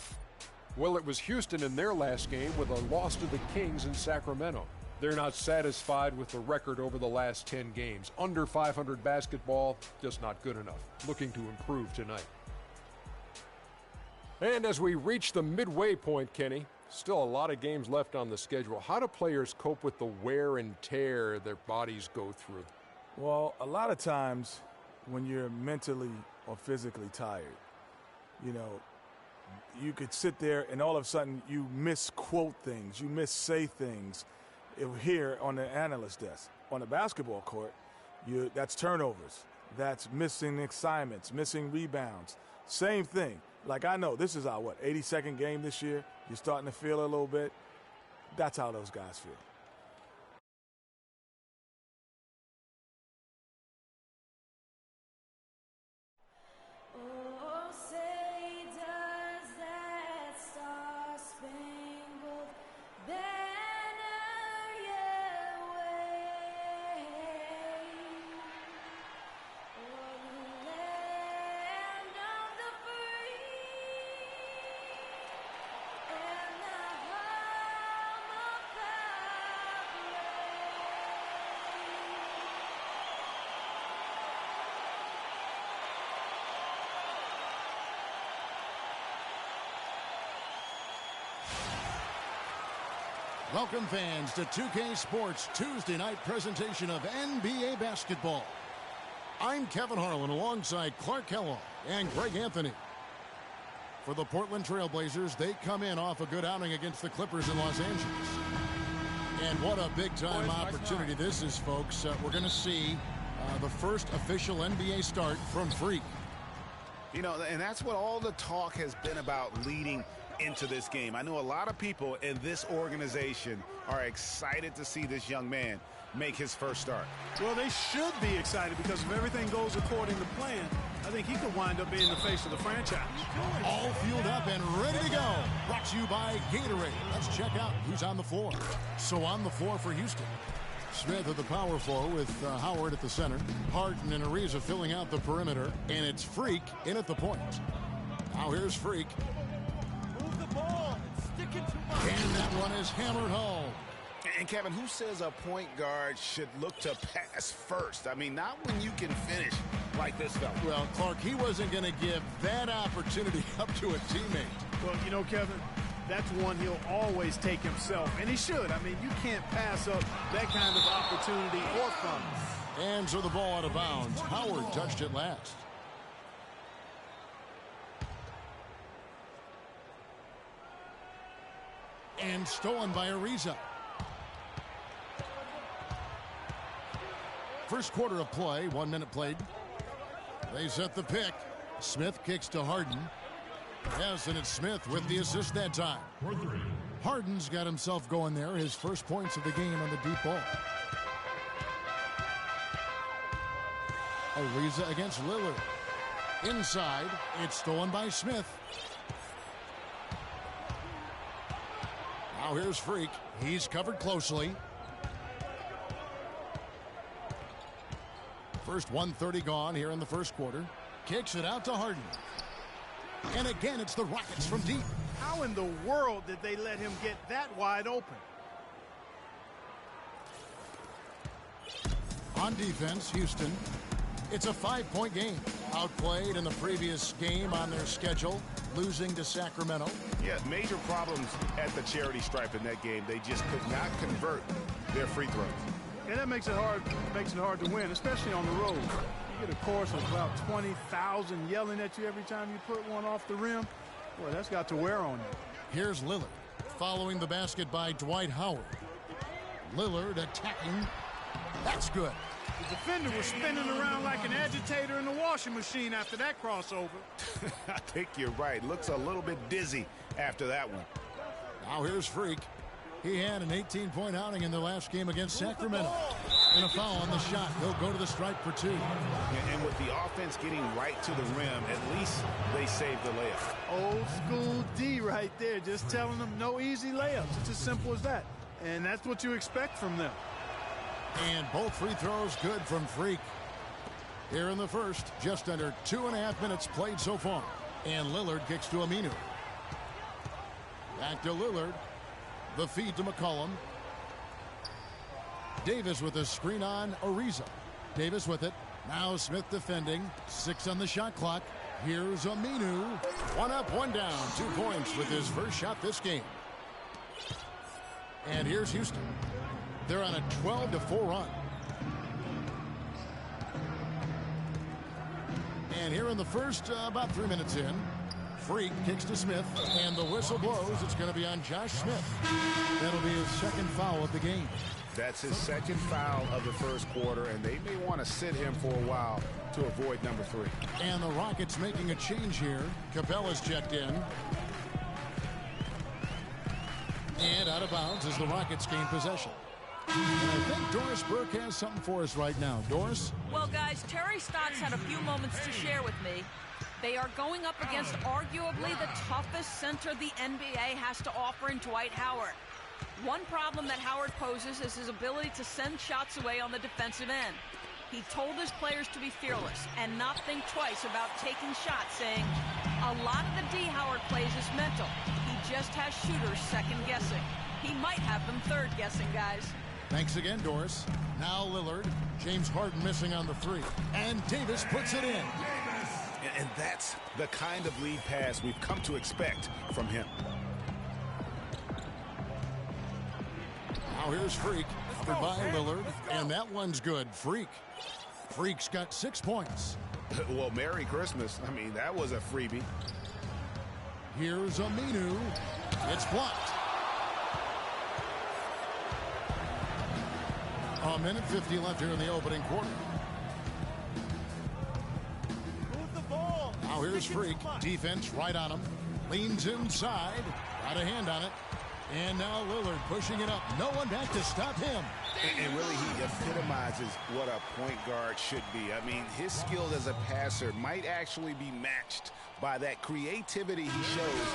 Well, it was Houston in their last game with a loss to the Kings in Sacramento. They're not satisfied with the record over the last 10 games. Under 500 basketball, just not good enough. Looking to improve tonight. And as we reach the midway point, Kenny, still a lot of games left on the schedule. How do players cope with the wear and tear their bodies go through? Well, a lot of times when you're mentally or physically tired, you know, you could sit there and all of a sudden you misquote things, you missay things here on the analyst desk. On the basketball court, that's turnovers, that's missing assignments, missing rebounds. Same thing. Like, I know this is our, 82nd game this year. You're starting to feel a little bit. That's how those guys feel. Welcome, fans, to 2K Sports Tuesday night presentation of NBA basketball. I'm Kevin Harlan alongside Clark Kellogg and Greg Anthony. For the Portland Trail Blazers, they come in off a good outing against the Clippers in Los Angeles. And what a big-time opportunity this is, folks. We're going to see the first official NBA start from Freak. You know, and that's what all the talk has been about leading into this game. I know a lot of people in this organization are excited to see this young man make his first start. Well, they should be excited because if everything goes according to plan, I think he could wind up being the face of the franchise. All fueled up and ready to go. Brought to you by Gatorade. Let's check out who's on the floor. So on the floor for Houston, Smith at the power forward with Howard at the center. Harden and Ariza filling out the perimeter. And it's Freak in at the point. Now here's Freak. And that one is hammered home. And Kevin, who says a point guard should look to pass first? I mean, not when you can finish like this fella. Well, Clark, he wasn't going to give that opportunity up to a teammate. Well, you know, Kevin, that's one he'll always take himself, and he should. I mean, you can't pass up that kind of opportunity or fun. And so the ball out of bounds. Howard touched it last. And stolen by Ariza. First quarter of play, 1 minute played. They set the pick. Smith kicks to Harden. Yes, and it's Smith with the assist that time. Harden's got himself going there, his first points of the game on the deep ball. Ariza against Lillard. Inside, it's stolen by Smith. Now here's Freak. He's covered closely. First 1:30 gone here in the first quarter. Kicks it out to Harden. And again, it's the Rockets from deep. How in the world did they let him get that wide open? On defense, Houston. It's a 5-point game. Outplayed in the previous game on their schedule, losing to Sacramento. Yeah, major problems at the charity stripe in that game. They just could not convert their free throws. And that makes it hard to win, especially on the road. You get a chorus of about 20,000 yelling at you every time you put one off the rim. Boy, that's got to wear on you. Here's Lillard, following the basket by Dwight Howard. Lillard attacking. That's good. The defender was spinning around like an agitator in the washing machine after that crossover. I think you're right. Looks a little bit dizzy after that one. Now here's Freak. He had an 18-point outing in the last game against Sacramento. And a foul on the shot. He'll go to the stripe for 2. And with the offense getting right to the rim, at least they saved the layup. Old school D right there, just telling them no easy layups. It's as simple as that. And that's what you expect from them. And both free throws good from Freak. Here in the first, just under 2.5 minutes played so far. And Lillard kicks to Aminu. Back to Lillard. The feed to McCollum. Davis with a screen on Ariza. Davis with it. Now Smith defending. 6 on the shot clock. Here's Aminu. 1 up, 1 down. 2 points with his first shot this game. And here's Houston. They're on a 12-4 run. And here in the first, about 3 minutes in, Freak kicks to Smith, and the whistle blows. It's going to be on Josh Smith. That'll be his second foul of the game. That's his second foul of the first quarter, and they may want to sit him for a while to avoid number 3. And the Rockets making a change here. Capella's checked in. And out of bounds as the Rockets gain possession. And I think Doris Burke has something for us right now. Doris? Well, guys, Terry Stotts had a few moments to share with me. They are going up against arguably the toughest center the NBA has to offer in Dwight Howard. One problem that Howard poses is his ability to send shots away on the defensive end. He told his players to be fearless and not think twice about taking shots, saying, a lot of the D Howard plays is mental. He just has shooters second-guessing. He might have them third-guessing, guys. Thanks again, Doris. Now Lillard. James Harden missing on the 3. And Davis puts it in. And that's the kind of lead pass we've come to expect from him. Now here's Freak. Covered by Lillard. And that one's good. Freak's got 6 points. Well, Merry Christmas. I mean, that was a freebie. Here's Aminu. It's blocked. A minute 50 left here in the opening quarter. Move the ball. Now here's Freak. Defense right on him. Leans inside. Got a hand on it. And now Lillard pushing it up. No one back to stop him. And really, he epitomizes what a point guard should be. I mean, his skills as a passer might actually be matched by that creativity he shows.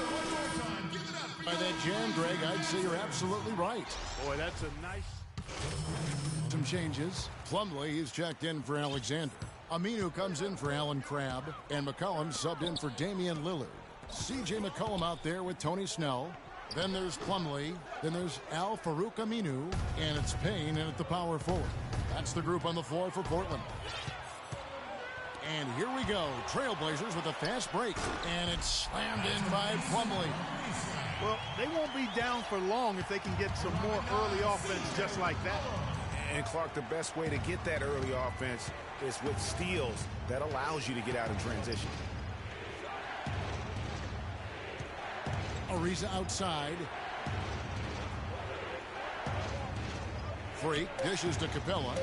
By that jam, Greg, I'd say you're absolutely right. Boy, that's a nice... Some changes. Plumlee is checked in for Alexander. Aminu comes in for Allen Crabbe. And McCollum subbed in for Damian Lillard. C.J. McCollum out there with Tony Snell. Then there's Plumlee. Then there's Al-Farouq Aminu. And it's Payne in at the power forward. That's the group on the floor for Portland. And here we go. Trailblazers with a fast break. And it's slammed in by Plumlee. Well, they won't be down for long if they can get some more early offense just like that. And Clark, the best way to get that early offense is with steals that allows you to get out in transition. Ariza outside. Freak dishes to Capella.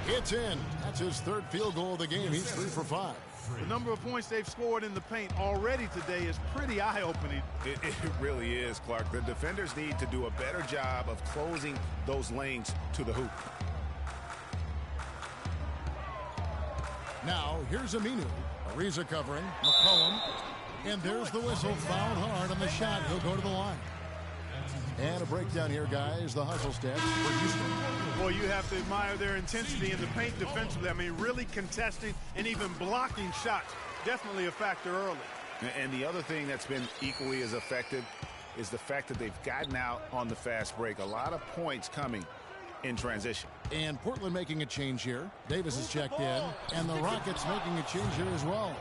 It's in. That's his 3rd field goal of the game. He's 3 for 5. The number of points they've scored in the paint already today is pretty eye-opening. It really is, Clark. The defenders need to do a better job of closing those lanes to the hoop. Now, here's Aminu. Ariza covering. McCollum. And there's the whistle. Fouled hard on the shot. He'll go to the line. And a breakdown here, guys. The hustle stats for Houston. Boy, you have to admire their intensity in the paint defensively. I mean, really contesting and even blocking shots. Definitely a factor early. And the other thing that's been equally as effective is the fact that they've gotten out on the fast break. A lot of points coming in transition. And Portland making a change here. Davis is checked in. And the Rockets making a change here as well.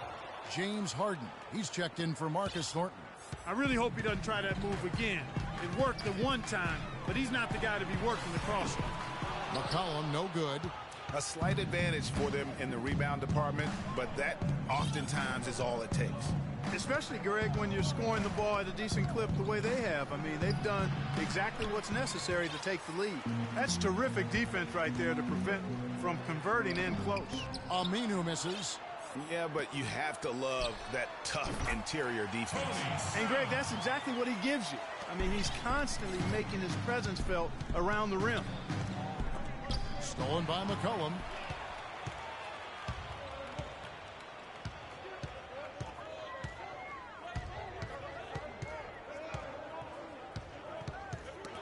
James Harden. He's checked in for Marcus Thornton. I really hope he doesn't try that move again. It worked the one time, but he's not the guy to be working the crossover. McCollum, no good. A slight advantage for them in the rebound department, but that oftentimes is all it takes. Especially, Greg, when you're scoring the ball at a decent clip the way they have. I mean, they've done exactly what's necessary to take the lead. That's terrific defense right there to prevent from converting in close. Aminu misses. Yeah, but you have to love that tough interior defense. And, Greg, that's exactly what he gives you. I mean, he's constantly making his presence felt around the rim. Stolen by McCollum.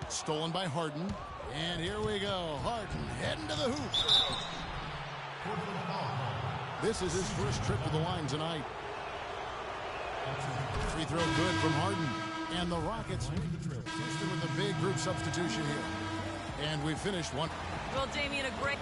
Stolen by Harden. And here we go. Harden heading to the hoop. This is his first trip to the line tonight. Free throw good from Harden. And the Rockets make the trip. Houston with a big group substitution here. And we finished one. Well, Damian, a great...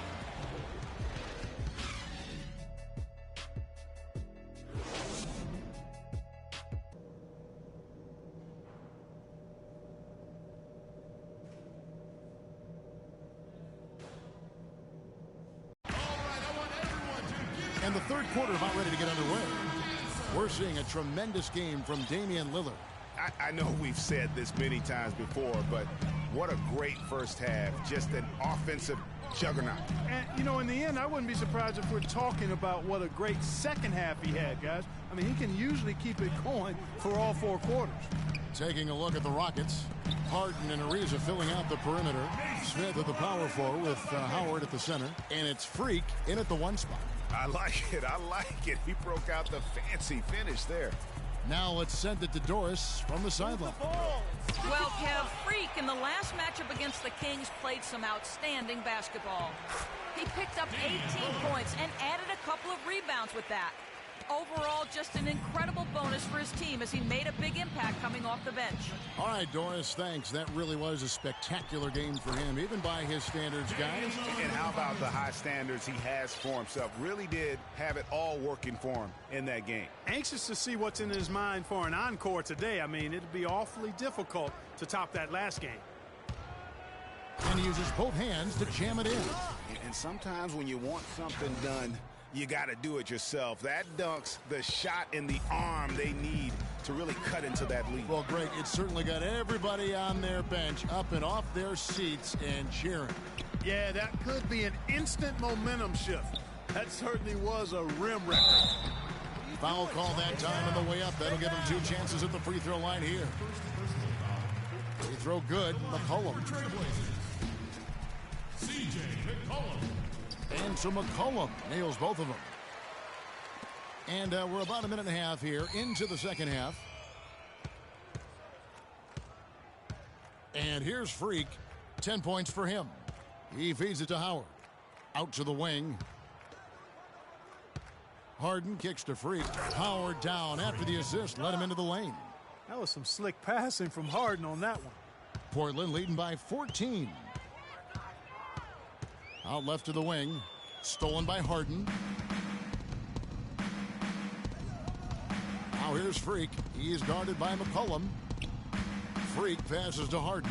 And the third quarter about ready to get underway. We're seeing a tremendous game from Damian Lillard. I know we've said this many times before, but what a great first half. Just an offensive juggernaut. And, you know, in the end, I wouldn't be surprised if we're talking about what a great second half he had, guys. I mean, he can usually keep it going for all 4 quarters. Taking a look at the Rockets. Harden and Ariza filling out the perimeter. Smith at the power forward with Howard at the center. And it's Freak in at the 1 spot. I like it. I like it. He broke out the fancy finish there. Now let's send it to Doris from the sideline. Well, Kev, Freak in the last matchup against the Kings played some outstanding basketball. He picked up 18 points and added a couple of rebounds with that. Overall, just an incredible bonus for his team as he made a big impact coming off the bench. All right, Doris, thanks. That really was a spectacular game for him, even by his standards, guys. And how about the high standards he has for himself? Really did have it all working for him in that game. Anxious to see what's in his mind for an encore today. I mean, it'd be awfully difficult to top that last game. And he uses both hands to jam it in. And sometimes when you want something done, you got to do it yourself. That dunks the shot in the arm they need to really cut into that lead. Well, Greg, it certainly got everybody on their bench up and off their seats and cheering. Yeah, that could be an instant momentum shift. That certainly was a rim record. Foul call that time on the way up. That'll give him 2 chances at the free throw line here. Free throw good. McCollum. And so McCollum nails both of them. And we're about a minute and a half here into the second half. And here's Freak. 10 points for him. He feeds it to Howard. Out to the wing. Harden kicks to Freak. Howard down after the assist. Let him into the lane. That was some slick passing from Harden on that one. Portland leading by 14. Out left to the wing. Stolen by Harden. Now here's Freak. He is guarded by McCollum. Freak passes to Harden.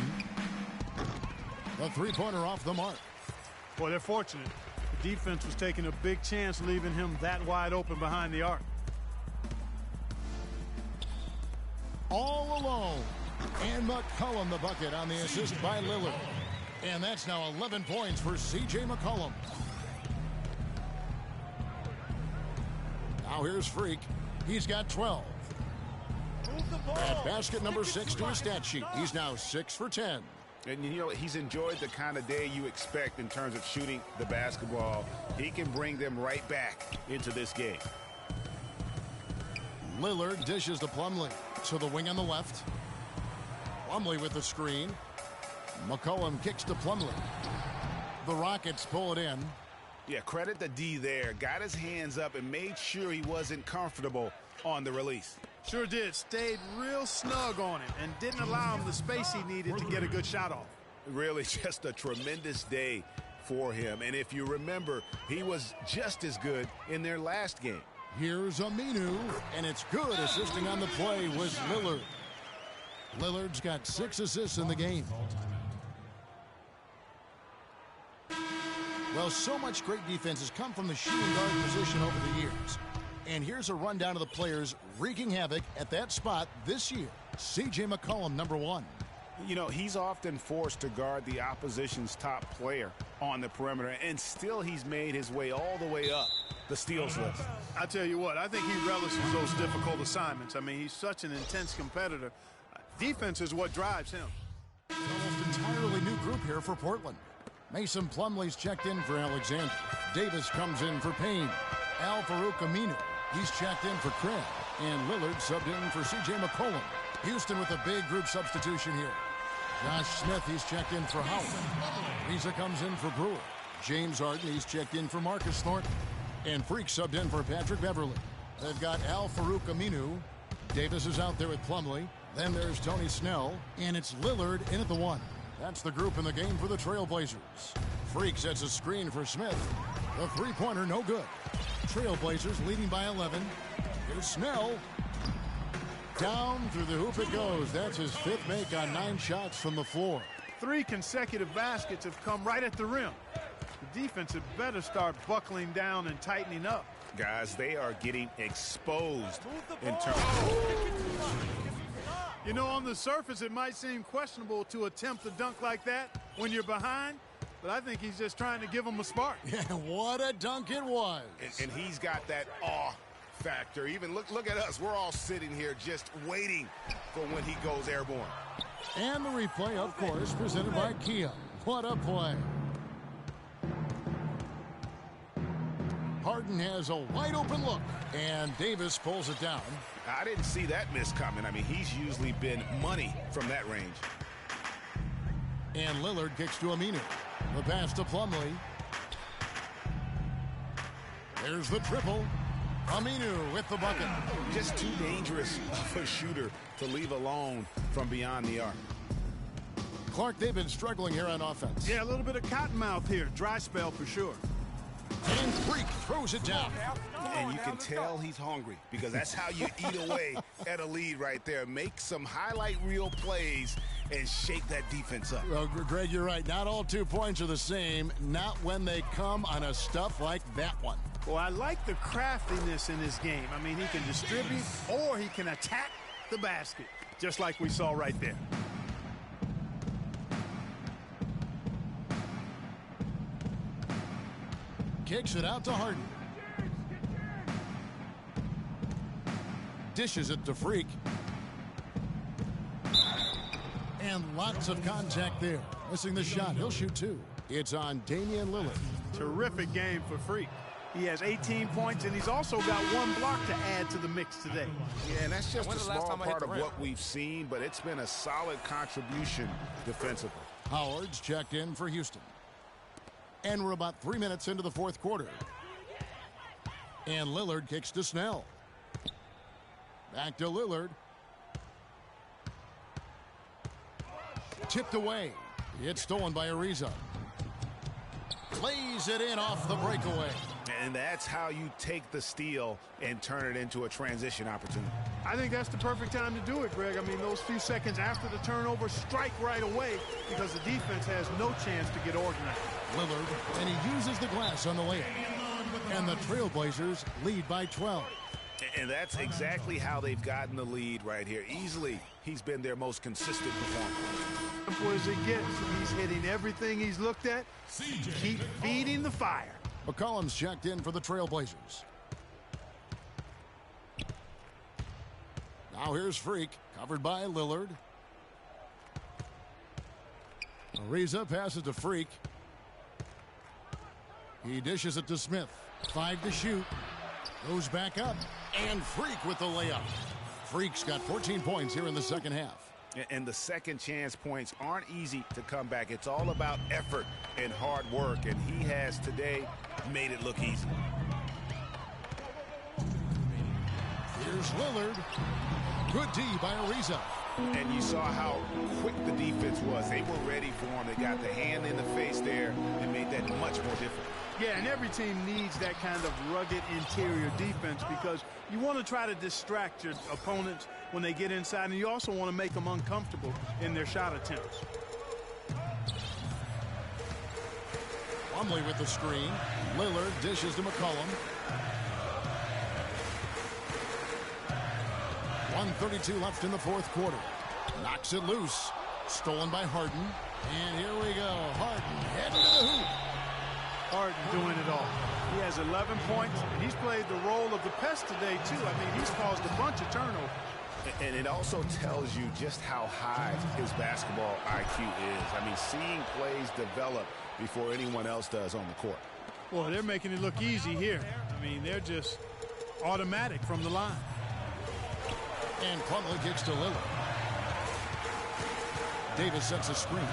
The three-pointer off the mark. Boy, they're fortunate. The defense was taking a big chance, leaving him that wide open behind the arc. All alone. And McCollum the bucket on the assist by Lillard. And that's now 11 points for C.J. McCollum. Now here's Freak. He's got 12. At basket number 6 to his stat sheet. He's now 6 for 10. And you know, he's enjoyed the kind of day you expect in terms of shooting the basketball. He can bring them right back into this game. Lillard dishes to Plumlee. To the wing on the left. Plumlee with the screen. McCollum kicks to Plumlee. The Rockets pull it in. Yeah, credit the D there. Got his hands up and made sure he wasn't comfortable on the release. Sure did. Stayed real snug on him and didn't allow him the space he needed to get a good shot off. Really just a tremendous day for him. And if you remember, he was just as good in their last game. Here's Aminu, and it's good. Assisting on the play was Lillard. Lillard's got 6 assists in the game. Well, so much great defense has come from the shooting guard position over the years. And here's a rundown of the players wreaking havoc at that spot this year. C.J. McCollum, number 1. You know, he's often forced to guard the opposition's top player on the perimeter, and still he's made his way all the way up the steals list. I tell you what, I think he relishes those difficult assignments. I mean, he's such an intense competitor. Defense is what drives him. An almost entirely new group here for Portland. Mason Plumlee's checked in for Alexander. Davis comes in for Payne. Al-Farouq Aminu, he's checked in for Craig. And Lillard subbed in for C.J. McCollum. Houston with a big group substitution here. Josh Smith, he's checked in for Howard. Reza comes in for Brewer. James Harden, he's checked in for Marcus Thornton. And Freak subbed in for Patrick Beverly. They've got Al-Farouq Aminu. Davis is out there with Plumlee. Then there's Tony Snell. And it's Lillard in at the 1. That's the group in the game for the Trailblazers. Freak sets a screen for Smith. The three-pointer, no good. Trailblazers leading by 11. Here's Snell. Down through the hoop it goes. That's his 5th make on 9 shots from the floor. 3 consecutive baskets have come right at the rim. The defense had better start buckling down and tightening up. Guys, they are getting exposed in terms. You know, on the surface, it might seem questionable to attempt a dunk like that when you're behind, but I think he's just trying to give them a spark. Yeah, what a dunk it was. And he's got that awe factor. Even look at us. We're all sitting here just waiting for when he goes airborne. And the replay, of course, presented by Kia. What a play. Harden has a wide open look, and Davis pulls it down. I didn't see that miss coming. I mean, he's usually been money from that range. And Lillard kicks to Aminu. The pass to Plumlee. There's the triple. Aminu with the bucket. Just too dangerous of a shooter to leave alone from beyond the arc. Clark, they've been struggling here on offense. Yeah, a little bit of cottonmouth here. Dry spell for sure. And Freak throws it down. And you can tell he's hungry because that's how you eat away at a lead right there. Make some highlight reel plays and shake that defense up. Well, Greg, you're right. Not all 2 points are the same. Not when they come on a stuff like that one. Well, I like the craftiness in his game. I mean, he can distribute or he can attack the basket, just like we saw right there. Kicks it out to Harden. Dishes it to Freak. And lots of contact there. Missing the shot. He'll shoot 2. It's on Damian Lillard. Terrific game for Freak. He has 18 points, and he's also got 1 block to add to the mix today. Yeah, and that's just a small part of what we've seen, but it's been a solid contribution defensively. Howard's checked in for Houston. And we're about 3 minutes into the 4th quarter. And Lillard kicks to Snell. Back to Lillard. Tipped away. It's stolen by Ariza. Lays it in off the breakaway. And that's how you take the steal and turn it into a transition opportunity. I think that's the perfect time to do it, Greg. I mean, those few seconds after the turnover, strike right away because the defense has no chance to get organized. Lillard, and he uses the glass on the layup. And the Trailblazers lead by 12. And that's exactly how they've gotten the lead right here. Easily, he's been their most consistent performer. Simple as it gets. He's hitting everything he's looked at. Keep feeding the fire. McCollum's checked in for the Trailblazers. Now here's Freak, covered by Lillard. Ariza passes to Freak. He dishes it to Smith. 5 to shoot. Goes back up. And Freak with the layup. Freak's got 14 points here in the second half. And the second chance points aren't easy to come back. It's all about effort and hard work. And he has today made it look easy. Here's Lillard. Good D by Ariza. And you saw how quick the defense was. They were ready for him. They got the hand in the face there and made that much more difficult. Yeah, and every team needs that kind of rugged interior defense because you want to try to distract your opponents when they get inside, and you also want to make them uncomfortable in their shot attempts. Plumlee with the screen. Lillard dishes to McCollum. 1:32 left in the 4th quarter. Knocks it loose. Stolen by Harden. And here we go. Harden heading to the hoop. Harden doing it all. He has 11 points, and he's played the role of the pest today, too. I mean, he's caused a bunch of turnovers. And it also tells you just how high his basketball IQ is. I mean, seeing plays develop before anyone else does on the court. Well, they're making it look easy here. I mean, they're just automatic from the line. And Plumlee kicks to Lillard. Davis sets a screen.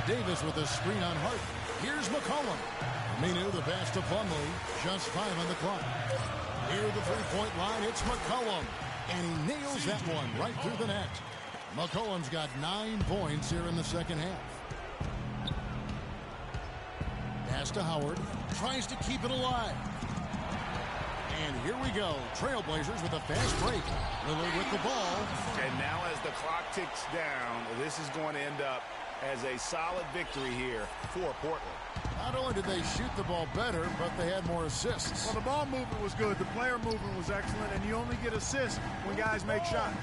Davis with a screen on Harden. Here's McCollum. Aminu the pass to Plumlee. Just 5 on the clock. Near the 3-point line, it's McCollum. And he nails that one right through the net. McCollum's got 9 points here in the second half. Pass to Howard. Tries to keep it alive. And here we go. Trailblazers with a fast break. Lillard with the ball. And now as the clock ticks down, this is going to end up as a solid victory here for Portland. Not only did they shoot the ball better, but they had more assists. Well, the ball movement was good. The player movement was excellent, and you only get assists when guys make shots.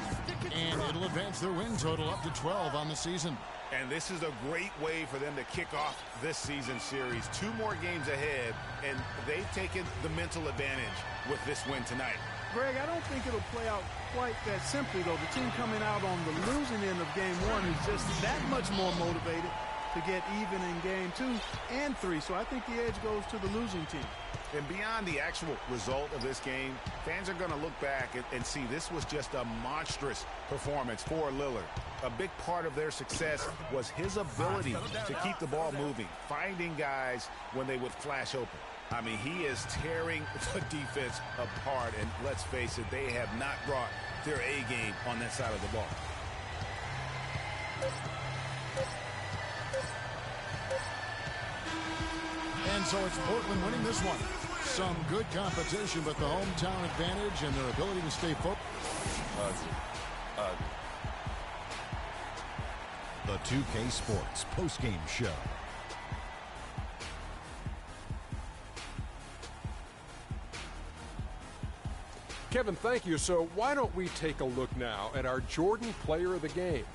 And it'll advance their win total up to 12 on the season. And this is a great way for them to kick off this season series. 2 more games ahead, and they've taken the mental advantage with this win tonight. Greg, I don't think it'll play out quite that simply, though. The team coming out on the losing end of game 1 is just that much more motivated to get even in game 2 and 3. So I think the edge goes to the losing team. And beyond the actual result of this game, fans are going to look back and see this was just a monstrous performance for Lillard. A big part of their success was his ability to keep the ball moving, finding guys when they would flash open. I mean, he is tearing the defense apart, and let's face it, they have not brought their A game on that side of the ball. And so it's Portland winning this one. Some good competition, but the hometown advantage and their ability to stay focused. The 2K Sports postgame show. Kevin, thank you. So why don't we take a look now at our Jordan Player of the Game?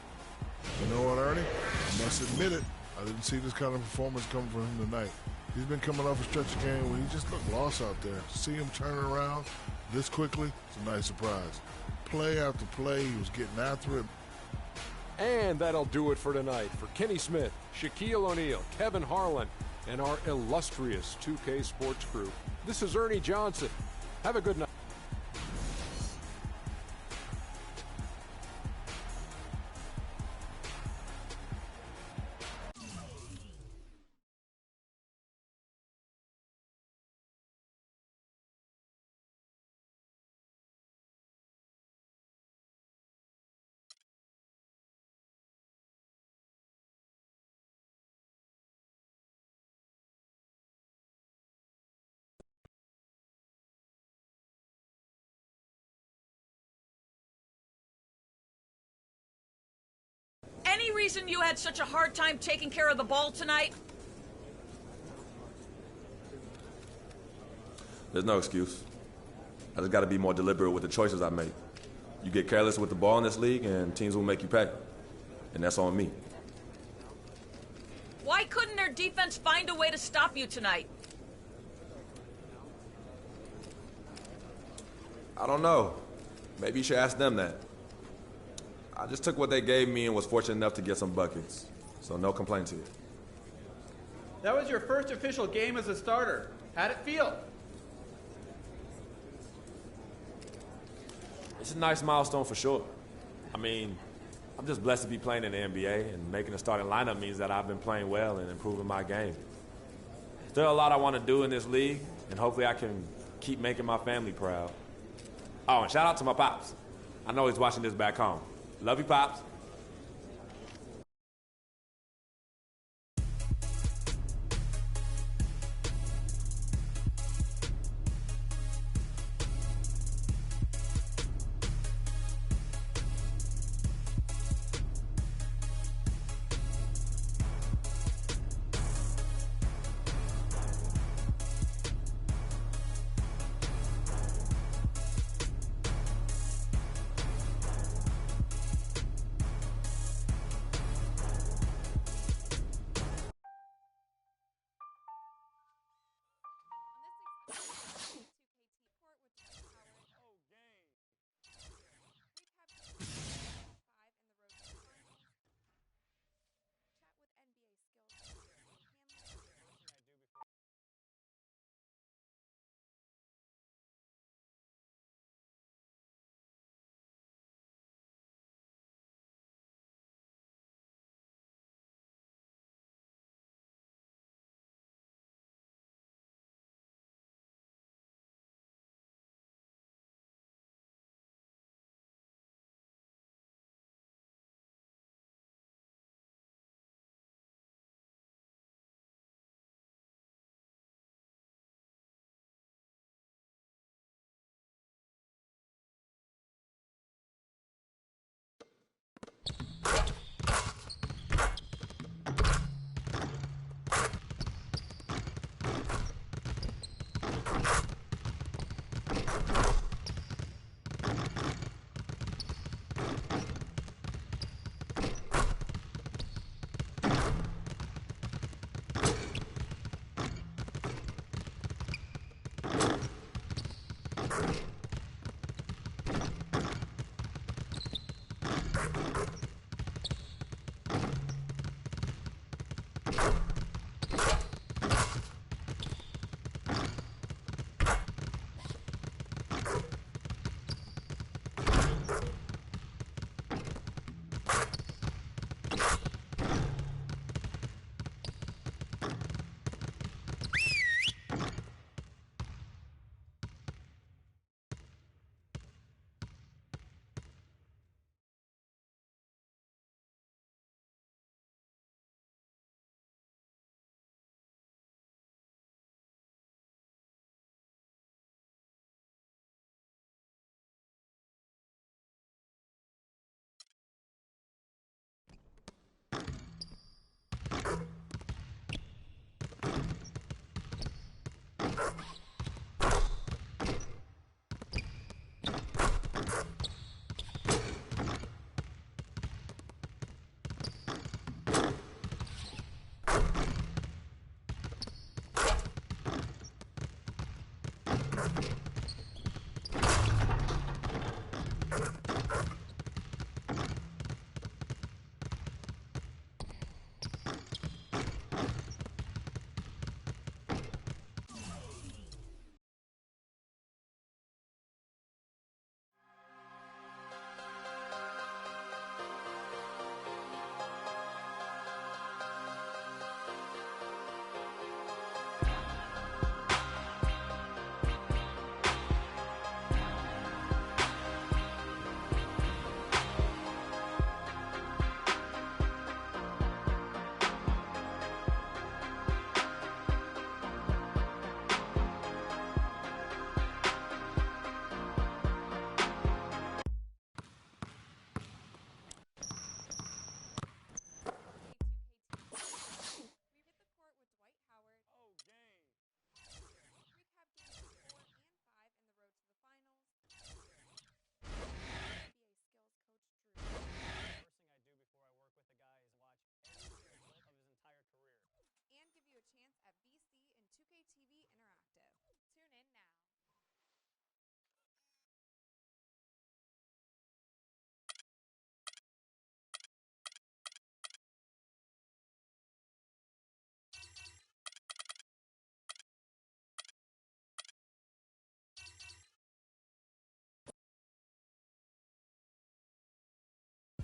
You know what, Ernie? I must admit it. I didn't see this kind of performance coming from him tonight. He's been coming off a stretch of game where he just looked lost out there. See him turning around this quickly, it's a nice surprise. Play after play, he was getting after it. And that'll do it for tonight. For Kenny Smith, Shaquille O'Neal, Kevin Harlan, and our illustrious 2K Sports crew, this is Ernie Johnson. Have a good night. Any reason you had such a hard time taking care of the ball tonight? There's no excuse. I just got to be more deliberate with the choices I make. You get careless with the ball in this league, and teams will make you pay. And that's on me. Why couldn't their defense find a way to stop you tonight? I don't know. Maybe you should ask them that. I just took what they gave me and was fortunate enough to get some buckets. So no complaints here. That was your first official game as a starter. How'd it feel? It's a nice milestone for sure. I mean, I'm just blessed to be playing in the NBA, and making a starting lineup means that I've been playing well and improving my game. Still a lot I want to do in this league, and hopefully I can keep making my family proud. Oh, and shout out to my pops. I know he's watching this back home. Love you, Pops.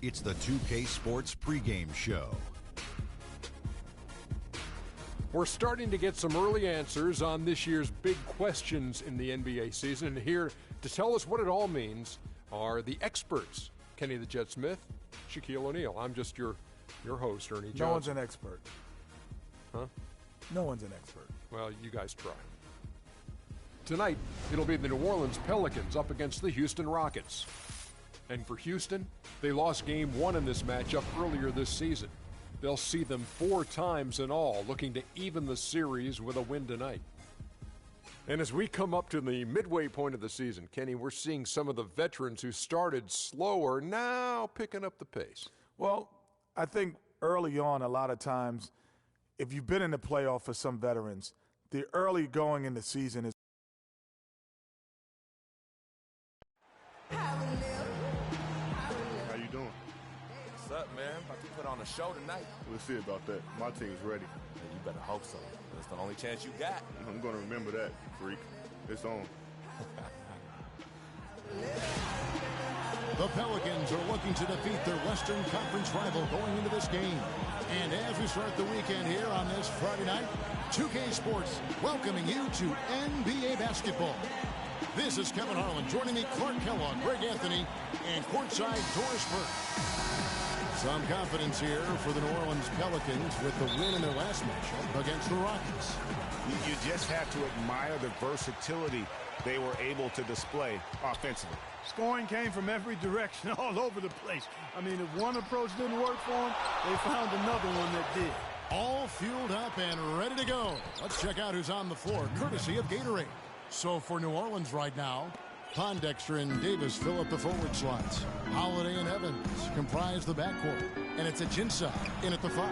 It's the 2K Sports pregame show. We're starting to get some early answers on this year's big questions in the NBA season. And here to tell us what it all means are the experts, Kenny the Jet Smith, Shaquille O'Neal. I'm just your host, Ernie Johnson. No one's an expert. Huh? No one's an expert. Well, you guys try. Tonight, it'll be the New Orleans Pelicans up against the Houston Rockets. And for Houston, they lost Game 1 in this matchup earlier this season. They'll see them 4 times in all, looking to even the series with a win tonight. And as we come up to the midway point of the season, Kenny, we're seeing some of the veterans who started slower now picking up the pace. Well, I think early on, a lot of times, if you've been in the playoff for some veterans, the early going in the season is How you doing? What's up, man? About to put on a show tonight. We'll see about that. My team's ready. Man, you better hope so. That's the only chance you got. I'm going to remember that, freak. It's on. The Pelicans are looking to defeat their Western Conference rival going into this game. And as we start the weekend here on this Friday night, 2K Sports welcoming you to NBA basketball. This is Kevin Harlan. Joining me, Clark Kellogg, Greg Anthony, and courtside Doris Burke. Some confidence here for the New Orleans Pelicans with the win in their last matchup against the Rockets. You just have to admire the versatility they were able to display offensively. Scoring came from every direction, all over the place. I mean, if one approach didn't work for them, they found another one that did. All fueled up and ready to go. Let's check out who's on the floor, courtesy of Gatorade. So for New Orleans right now, Pondexter and Davis fill up the forward slots. Holiday and Evans comprise the backcourt. And it's Ajinça in at the 5.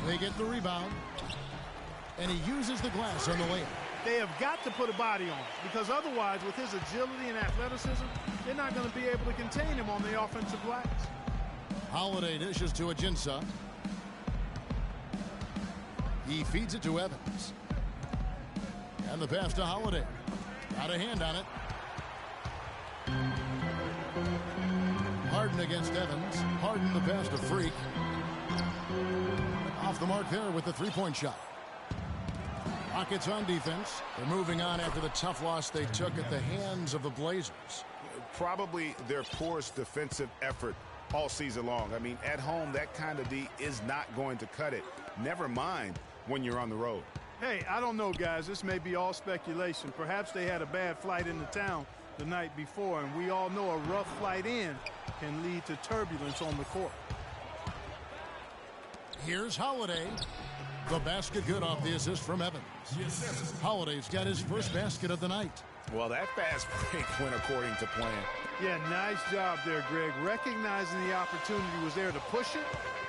They get the rebound. And he uses the glass on the layup. They have got to put a body on him because otherwise, with his agility and athleticism, they're not going to be able to contain him on the offensive glass. Holiday dishes to Ajinça. He feeds it to Evans. And the pass to Holiday. Got a hand on it. Harden against Evans. Harden the pass to Freak. Off the mark there with the three-point shot. Rockets on defense. They're moving on after the tough loss they took at the hands of the Blazers. Probably their poorest defensive effort all season long. I mean, at home, that kind of D is not going to cut it. Never mind when you're on the road. Hey, I don't know, guys. This may be all speculation. Perhaps they had a bad flight into town the night before, and we all know a rough flight in can lead to turbulence on the court. Here's Holiday. The basket good off the assist from Evans. Holiday's got his first basket of the night. Well, that fast break went according to plan. Yeah, nice job there, Greg. Recognizing the opportunity was there to push it,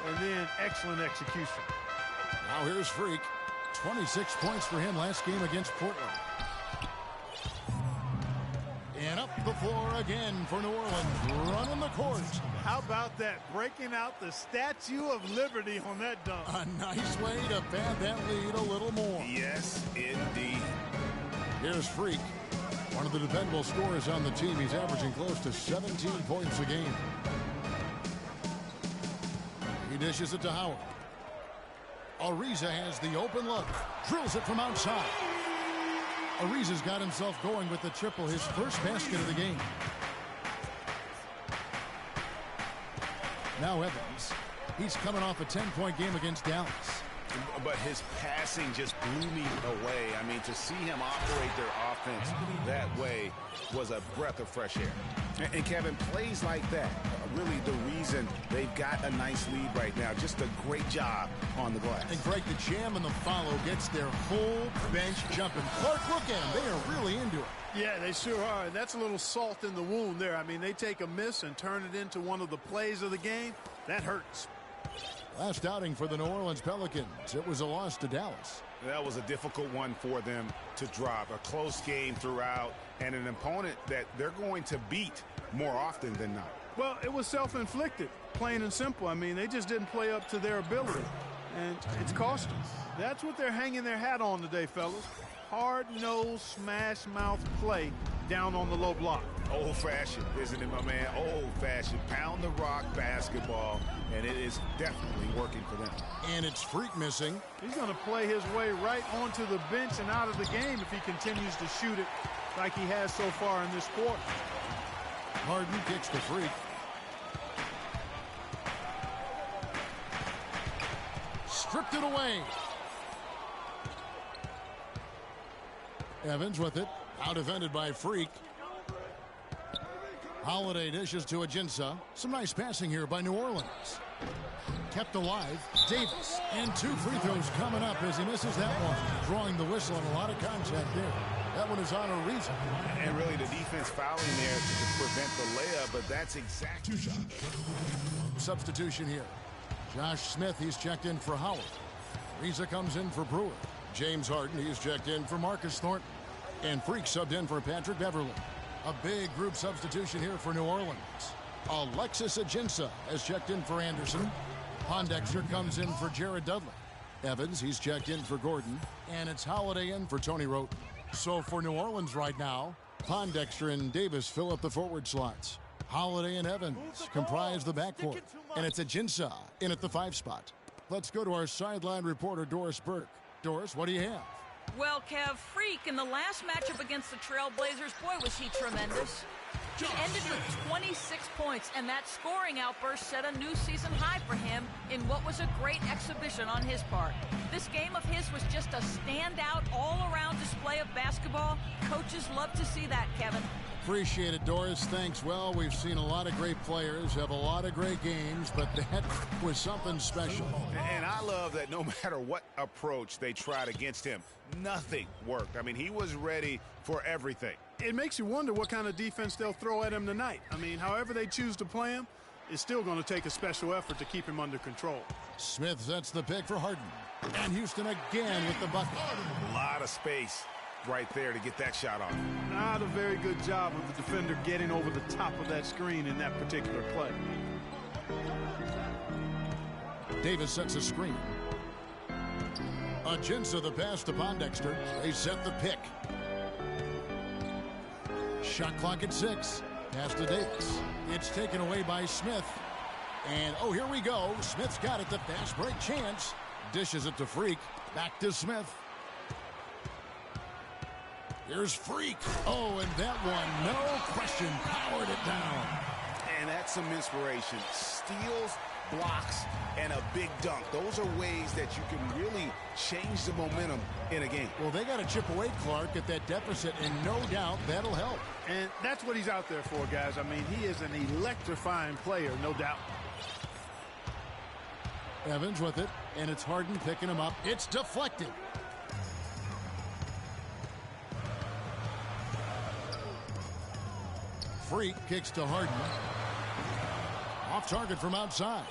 and then excellent execution. Now here's Freak. 26 points for him last game against Portland. And up the floor again for New Orleans, running the court. How about that? Breaking out the Statue of Liberty on that dunk. A nice way to pad that lead a little more. Yes, indeed. Here's Freak. One of the dependable scorers on the team. He's averaging close to 17 points a game. He dishes it to Howard. Ariza has the open look. Drills it from outside. Ariza's got himself going with the triple, his first basket of the game. Now Evans. He's coming off a 10-point game against Dallas. But his passing just blew me away. I mean, to see him operate their offense that way was a breath of fresh air. And Kevin, plays like that, really the reason they've got a nice lead right now. Just a great job on the glass. And Greg, the jam and the follow gets their whole bench jumping. Clark, look at them. They are really into it. Yeah, they sure are. That's a little salt in the wound there. I mean, they take a miss and turn it into one of the plays of the game. That hurts. Last outing for the New Orleans Pelicans. It was a loss to Dallas. That was a difficult one for them to drop. A close game throughout and an opponent that they're going to beat more often than not. Well, it was self-inflicted, plain and simple. I mean, they just didn't play up to their ability, and it's cost them. That's what they're hanging their hat on today, fellas. Hard-nosed, smash-mouth play down on the low block. Old-fashioned, isn't it, my man? Old-fashioned, pound-the-rock basketball, and it is definitely working for them. And it's Freak missing. He's going to play his way right onto the bench and out of the game if he continues to shoot it like he has so far in this quarter. Harden kicks the Freak. Stripped it away. Evans with it. Out defended by Freak. Holiday dishes to Ajinça. Some nice passing here by New Orleans. Kept alive. Davis. And 2 free throws coming up as he misses that one. Drawing the whistle and a lot of contact there. That one is on Ariza. And really the defense fouling there to prevent the layup, but that's exactly 2 shots. Substitution here. Josh Smith, he's checked in for Howard. Ariza comes in for Brewer. James Harden, he's checked in for Marcus Thornton. And Freak subbed in for Patrick Beverly. A big group substitution here for New Orleans. Alexis Ajinça has checked in for Anderson. Pondexter comes in for Jared Dudley. Evans, he's checked in for Gordon. And it's Holiday in for Tony Wroten. So for New Orleans right now, Pondexter and Davis fill up the forward slots. Holiday and Evans comprise the backcourt. And it's Ajinça in at the 5 spot. Let's go to our sideline reporter, Doris Burke. Doris, what do you have? Well, Kev, Freak in the last matchup against the Trailblazers, boy, was he tremendous. He ended with 26 points, and that scoring outburst set a new season high for him in what was a great exhibition on his part. This game of his was just a standout, all-around display of basketball. Coaches love to see that, Kevin. Appreciate it, Doris. Thanks. Well, we've seen a lot of great players have a lot of great games, but that was something special. And I love that no matter what approach they tried against him, nothing worked. I mean, he was ready for everything. It makes you wonder what kind of defense they'll throw at him tonight. I mean, however they choose to play him, it's still going to take a special effort to keep him under control. Smith sets the pick for Harden. And Houston again with the bucket. A lot of space. right there to get that shot off. Not a very good job of the defender getting over the top of that screen in that particular play. Davis sets a screen. Ajinça the pass to Pondexter. They set the pick. Shot clock at 6. Pass to Davis. It's taken away by Smith. And, oh, here we go. Smith's got it. The fast break chance. Dishes it to Freak. Back to Smith. Here's Freak. Oh, and that one, no question, powered it down. And that's some inspiration. Steals, blocks, and a big dunk. Those are ways that you can really change the momentum in a game. Well, they got to chip away, Clark, at that deficit, and no doubt that'll help. And that's what he's out there for, guys. I mean, he is an electrifying player, no doubt. Evans with it, and it's Harden picking him up. It's deflected. Freak kicks to Harden. Off target from outside.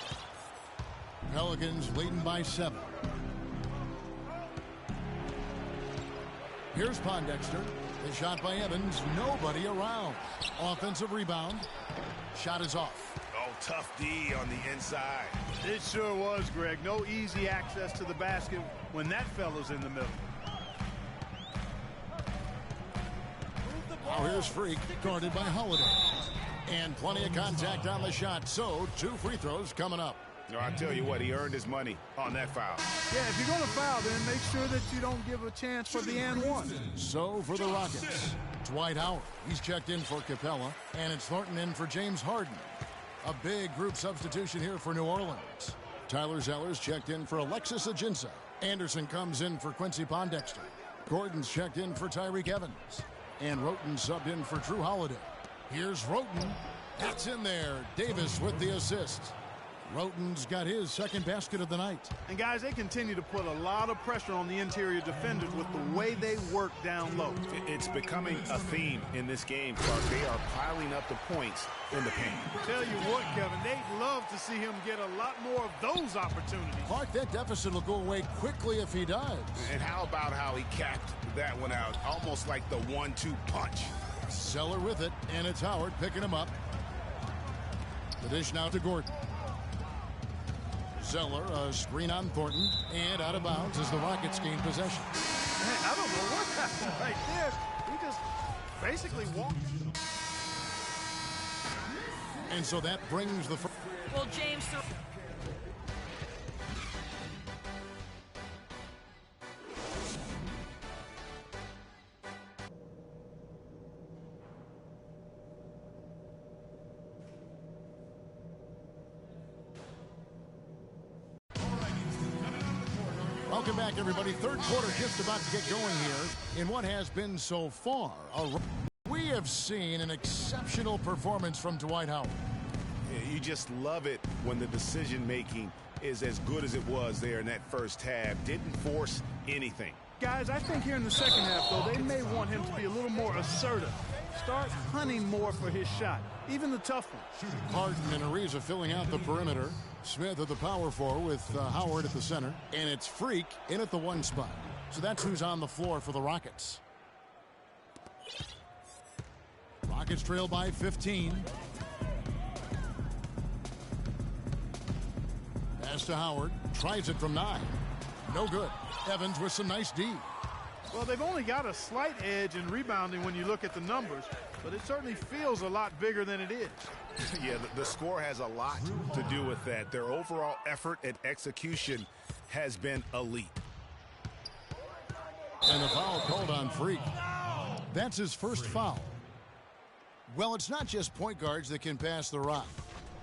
Pelicans leading by 7. Here's Pondexter. The shot by Evans. Nobody around. Offensive rebound. Shot is off. Oh, tough D on the inside. It sure was, Greg. No easy access to the basket when that fella's in the middle. Now here's Freak, guarded by Holiday. And plenty of contact on the shot, so 2 free throws coming up. No, I tell you what, he earned his money on that foul. Yeah, if you're going to foul, then make sure that you don't give a chance for the and one. So for the Rockets, Dwight Howard. He's checked in for Capella, and it's Thornton in for James Harden. A big group substitution here for New Orleans. Tyler Zeller's checked in for Alexis Ajinça. Anderson comes in for Quincy Pondexter. Gordon's checked in for Tyreke Evans. And Roten subbed in for Drew Holiday. Here's Roten. That's in there. Davis with the assist. Roten's got his second basket of the night. And, guys, they continue to put a lot of pressure on the interior defenders with the way they work down low. It's becoming a theme in this game, Clark. They are piling up the points in the paint. Tell you what, Kevin, they'd love to see him get a lot more of those opportunities. Clark, that deficit will go away quickly if he does. And how about how he capped that one out, almost like the 1-2 punch. Zeller with it, and it's Howard picking him up. The dish now to Gordon. Zeller, a screen on Thornton, and out of bounds as the Rockets gain possession. Man, I don't know what happened right there. He just basically walked. And so that brings the... Well, James... Welcome back, everybody. Third quarter just about to get going here in what has been so far. We have seen an exceptional performance from Dwight Howard. Yeah, you just love it when the decision-making is as good as it was there in that first half. Didn't force anything. Guys, I think here in the second half, though, they may want him to be a little more assertive. Start hunting more for his shot, even the tough ones. Harden and Ariza filling out the perimeter. Smith at the power forward with Howard at the center. And it's Freak in at the 1 spot. So that's who's on the floor for the Rockets. Rockets trail by 15. Pass to Howard. Tries it from 9. No good. Evans with some nice D. Well, they've only got a slight edge in rebounding when you look at the numbers, but it certainly feels a lot bigger than it is. Yeah, the score has a lot to do with that. Their overall effort at execution has been elite. And the foul called on Freak. That's his first foul. Well, it's not just point guards that can pass the rock.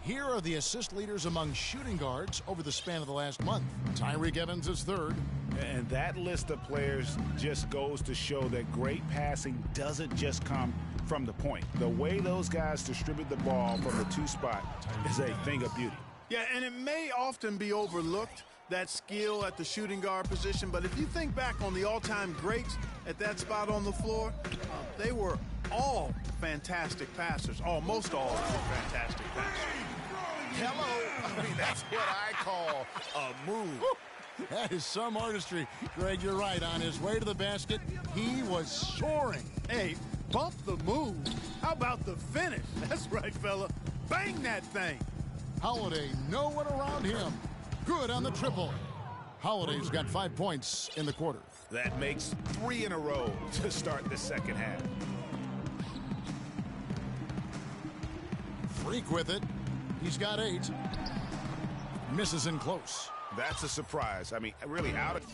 Here are the assist leaders among shooting guards over the span of the last month. Tyreke Evans is third. And that list of players just goes to show that great passing doesn't just come from the point. The way those guys distribute the ball from the 2 spot is a thing of beauty. Yeah, and it may often be overlooked, that skill at the shooting guard position, but if you think back on the all-time greats at that spot on the floor, they were all fantastic passers. Almost all were fantastic passers. Hello. I mean, that's what I call a move. That is some artistry. Greg, you're right. On his way to the basket, he was soaring. Hey, bump the move. How about the finish? That's right, fella. Bang that thing. Holiday, no one around him. Good on the triple. Holiday's got 5 points in the quarter. That makes 3 in a row to start the second half. Freak with it. He's got 8. Misses in close. That's a surprise. I mean, really out of...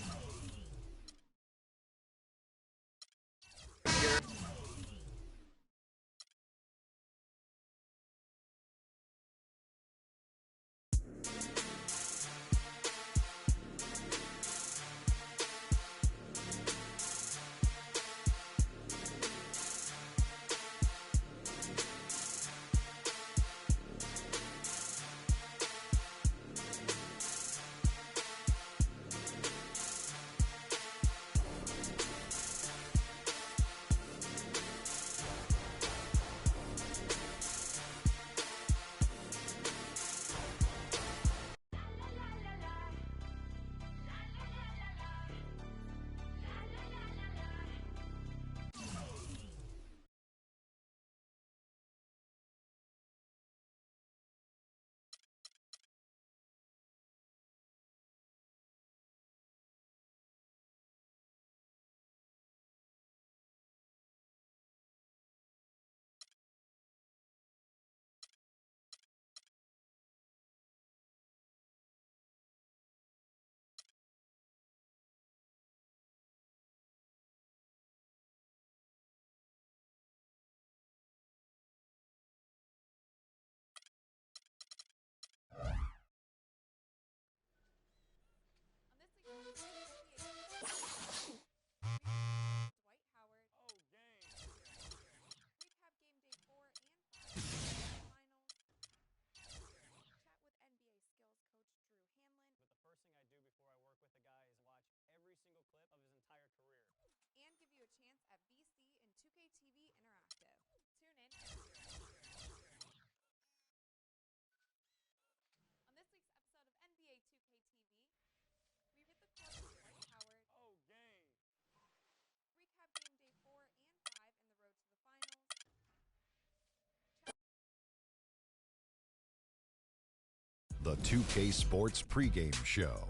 The 2K Sports pregame show.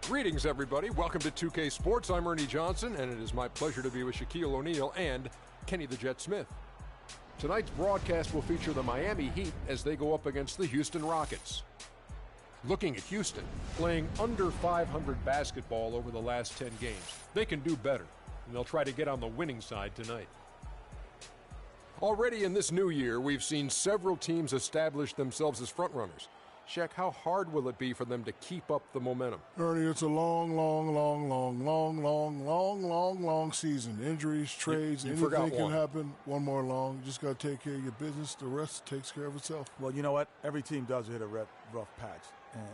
Greetings, everybody. Welcome to 2K Sports. I'm Ernie Johnson, and it is my pleasure to be with Shaquille O'Neal and Kenny the Jet Smith. Tonight's broadcast will feature the Miami Heat as they go up against the Houston Rockets. Looking at Houston, playing under 500 basketball over the last 10 games. They can do better, and they'll try to get on the winning side tonight. Already in this new year, we've seen several teams establish themselves as frontrunners. Shaq, how hard will it be for them to keep up the momentum? Ernie, it's a long season. Injuries, trades, anything can happen. One more long. You just got to take care of your business. The rest takes care of itself. Well, you know what? Every team does hit a rough patch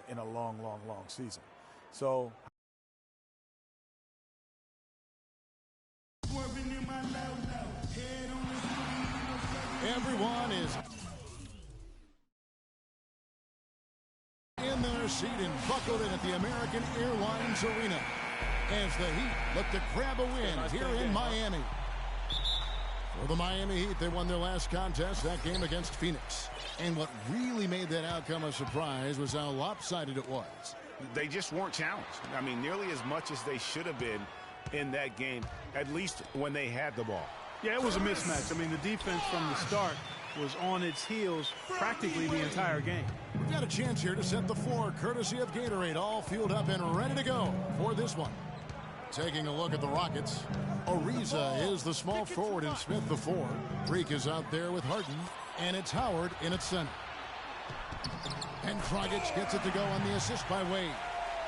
in a long season. So... Everyone is in their seat and buckled in at the American Airlines Arena as the Heat look to grab a win here in Miami. For the Miami Heat, they won their last contest, that game against Phoenix. And what really made that outcome a surprise was how lopsided it was. They just weren't challenged. I mean, nearly as much as they should have been in that game, at least when they had the ball. Yeah, it was a mismatch. I mean, the defense from the start was on its heels practically the entire game. We've got a chance here to set the floor, courtesy of Gatorade, all fueled up and ready to go for this one. Taking a look at the Rockets, Ariza is the small forward and Smith the 4. Freak is out there with Harden, and it's Howard in at center. And Dragic gets it to go on the assist by Wade.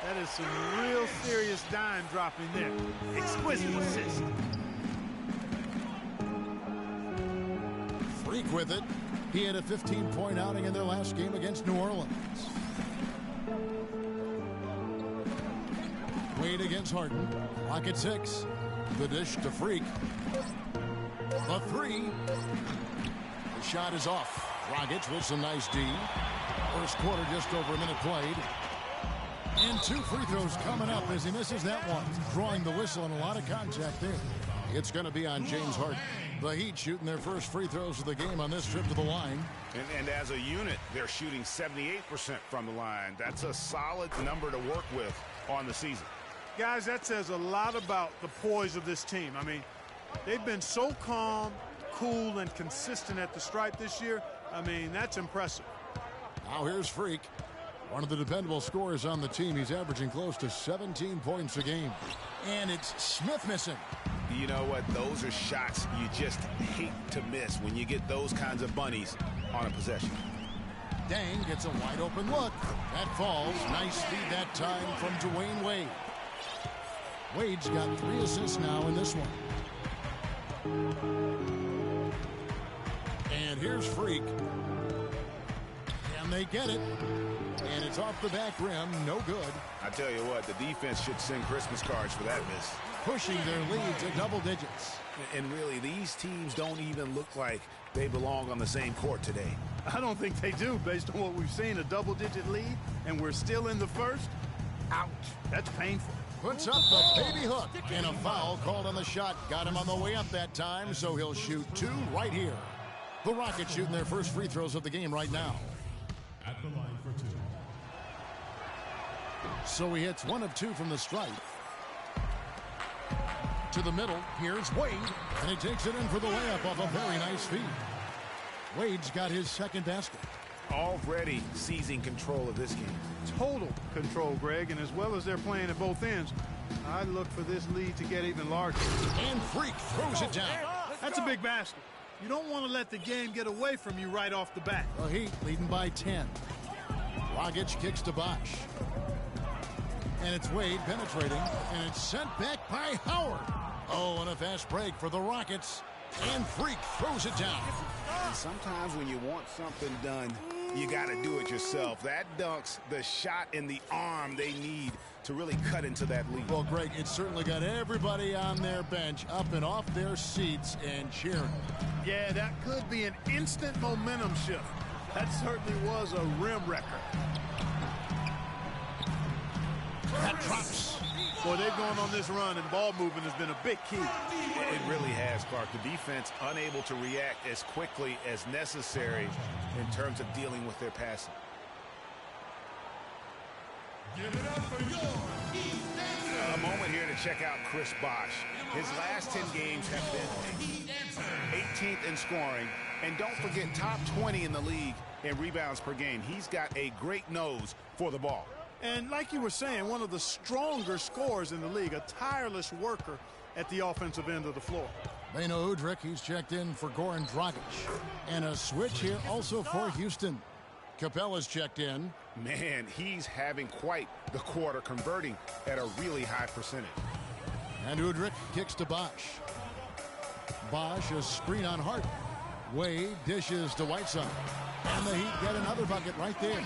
That is some real serious dime dropping there. Exquisite assist. Freak with it. He had a 15-point outing in their last game against New Orleans. Wade against Harden. Clock at 6. The dish to Freak. The 3. The shot is off. Dragic with some nice D. First quarter just over a minute played. And 2 free throws coming up as he misses that one. Drawing the whistle and a lot of contact there. It's going to be on James Harden. The Heat shooting their first free throws of the game on this trip to the line. And as a unit, they're shooting 78% from the line. That's a solid number to work with on the season. Guys, that says a lot about the poise of this team. I mean, they've been so calm, cool, and consistent at the stripe this year. I mean, that's impressive. Now here's Freak. One of the dependable scorers on the team. He's averaging close to 17 points a game. And it's Smith missing. You know what? Those are shots you just hate to miss when you get those kinds of bunnies on a possession. Dang gets a wide open look. That falls. Nice feed that time from Dwayne Wade. Wade's got 3 assists now in this one. And here's Freak. And they get it. And it's off the back rim. No good. I tell you what, the defense should send Christmas cards for that miss. Pushing their lead to double digits. And really, these teams don't even look like they belong on the same court today. I don't think they do, based on what we've seen. A double-digit lead, and we're still in the first. Ouch. That's painful. Puts up the baby hook. And a foul called on the shot. Got him on the way up that time, so he'll shoot 2 right here. The Rockets shooting their first free throws of the game right now. At the line for 2. So he hits 1 of 2 from the stripe. To the middle, here's Wade, and he takes it in for the layup off a very nice feed. Wade's got his second basket. Already seizing control of this game. Total control, Greg, and as well as they're playing at both ends, I look for this lead to get even larger. And Freak throws it down. That's a big basket. You don't want to let the game get away from you right off the bat. The Heat leading by 10. Dragic kicks to Bosh. And it's Wade penetrating, and it's sent back by Howard. Oh, and a fast break for the Rockets. And Freak throws it down. And sometimes when you want something done, you got to do it yourself. That dunks the shot in the arm they need to really cut into that lead. Well, Greg, it certainly got everybody on their bench up and off their seats and cheering. Yeah, that could be an instant momentum shift. That certainly was a rim wrecker. That drops. Boy, they've gone on this run, and ball movement has been a big key. It really has, Clark. The defense unable to react as quickly as necessary in terms of dealing with their passing. Give it up for your Heat dancer. A moment here to check out Chris Bosh. His last 10 games have been 18th in scoring. And don't forget, top 20 in the league in rebounds per game. He's got a great nose for the ball. And like you were saying, one of the stronger scorers in the league, a tireless worker at the offensive end of the floor. Beno Udrih, he's checked in for Goran Dragic. And a switch here also for Houston. Capella's checked in. Man, he's having quite the quarter, converting at a really high percentage. And Udrih kicks to Bosh. Bosh, a screen on Hart. Wade dishes to Whiteside. And the Heat get another bucket right there.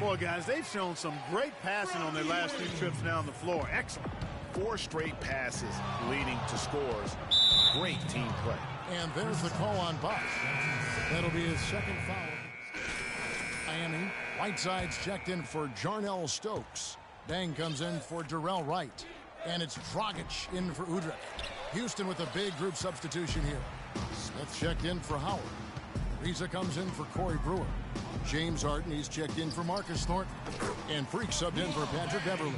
Boy, guys, they've shown some great passing on their last few trips down the floor. Excellent. 4 straight passes leading to scores. Great team play. And there's the call on Bosh. That'll be his second foul. Miami. Whiteside's checked in for Jarnell Stokes. Dang comes in for Darrell Wright. And it's Dragic in for Udrih. Houston with a big group substitution here. Smith checked in for Howard. Riza comes in for Corey Brewer. James Harden, he's checked in for Marcus Thornton. And Freak subbed in for Patrick Beverly.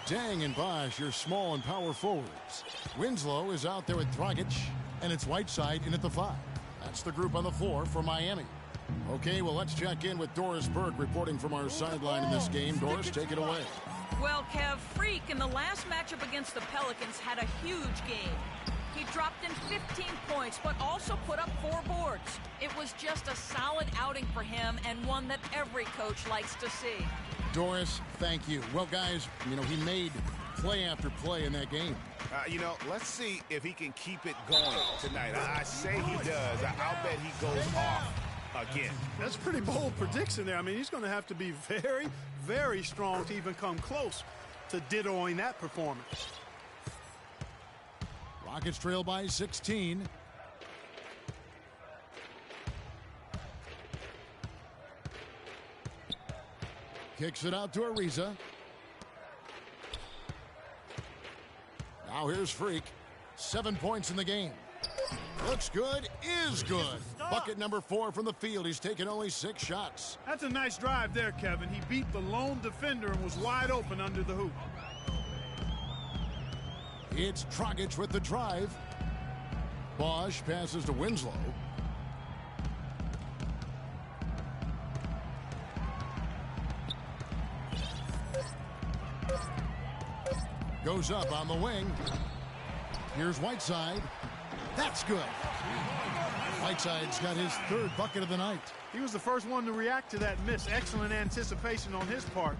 Dang and Bosh, your small and power forwards. Winslow is out there with Dragic. And it's Whiteside in at the 5. That's the group on the floor for Miami. Okay, well, let's check in with Doris Burke reporting from our sideline in this game. Doris, take it away. Well, Kev, Freak in the last matchup against the Pelicans had a huge game. He dropped in 15 points, but also put up 4 boards. It was just a solid outing for him and one that every coach likes to see. Doris, thank you. Well, guys, he made play after play in that game. Let's see if he can keep it going tonight. I say he does. I'll bet he goes off again. That's a pretty bold prediction there. I mean, he's going to have to be very, very strong to even come close to dittoing that performance. Rockets trail by 16. Kicks it out to Ariza. Now here's Freak. 7 points in the game. Looks good, is good. Bucket number 4 from the field. He's taken only 6 shots. That's a nice drive there, Kevin. He beat the lone defender and was wide open under the hoop. It's Dragic with the drive. Bosch passes to Winslow. Goes up on the wing. Here's Whiteside. That's good. Whiteside's got his 3rd bucket of the night. He was the first one to react to that miss. Excellent anticipation on his part.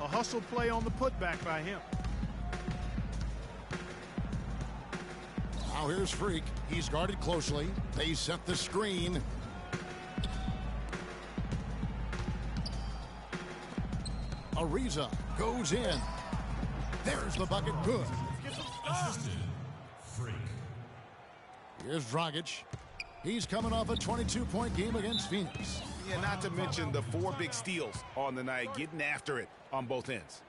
A hustle play on the putback by him. Now here's Freak. He's guarded closely. They set the screen. Ariza goes in. There's the bucket. Good. Freak. Here's Dragic. He's coming off a 22-point game against Phoenix. Yeah, not to mention the 4 big steals on the night, getting after it on both ends.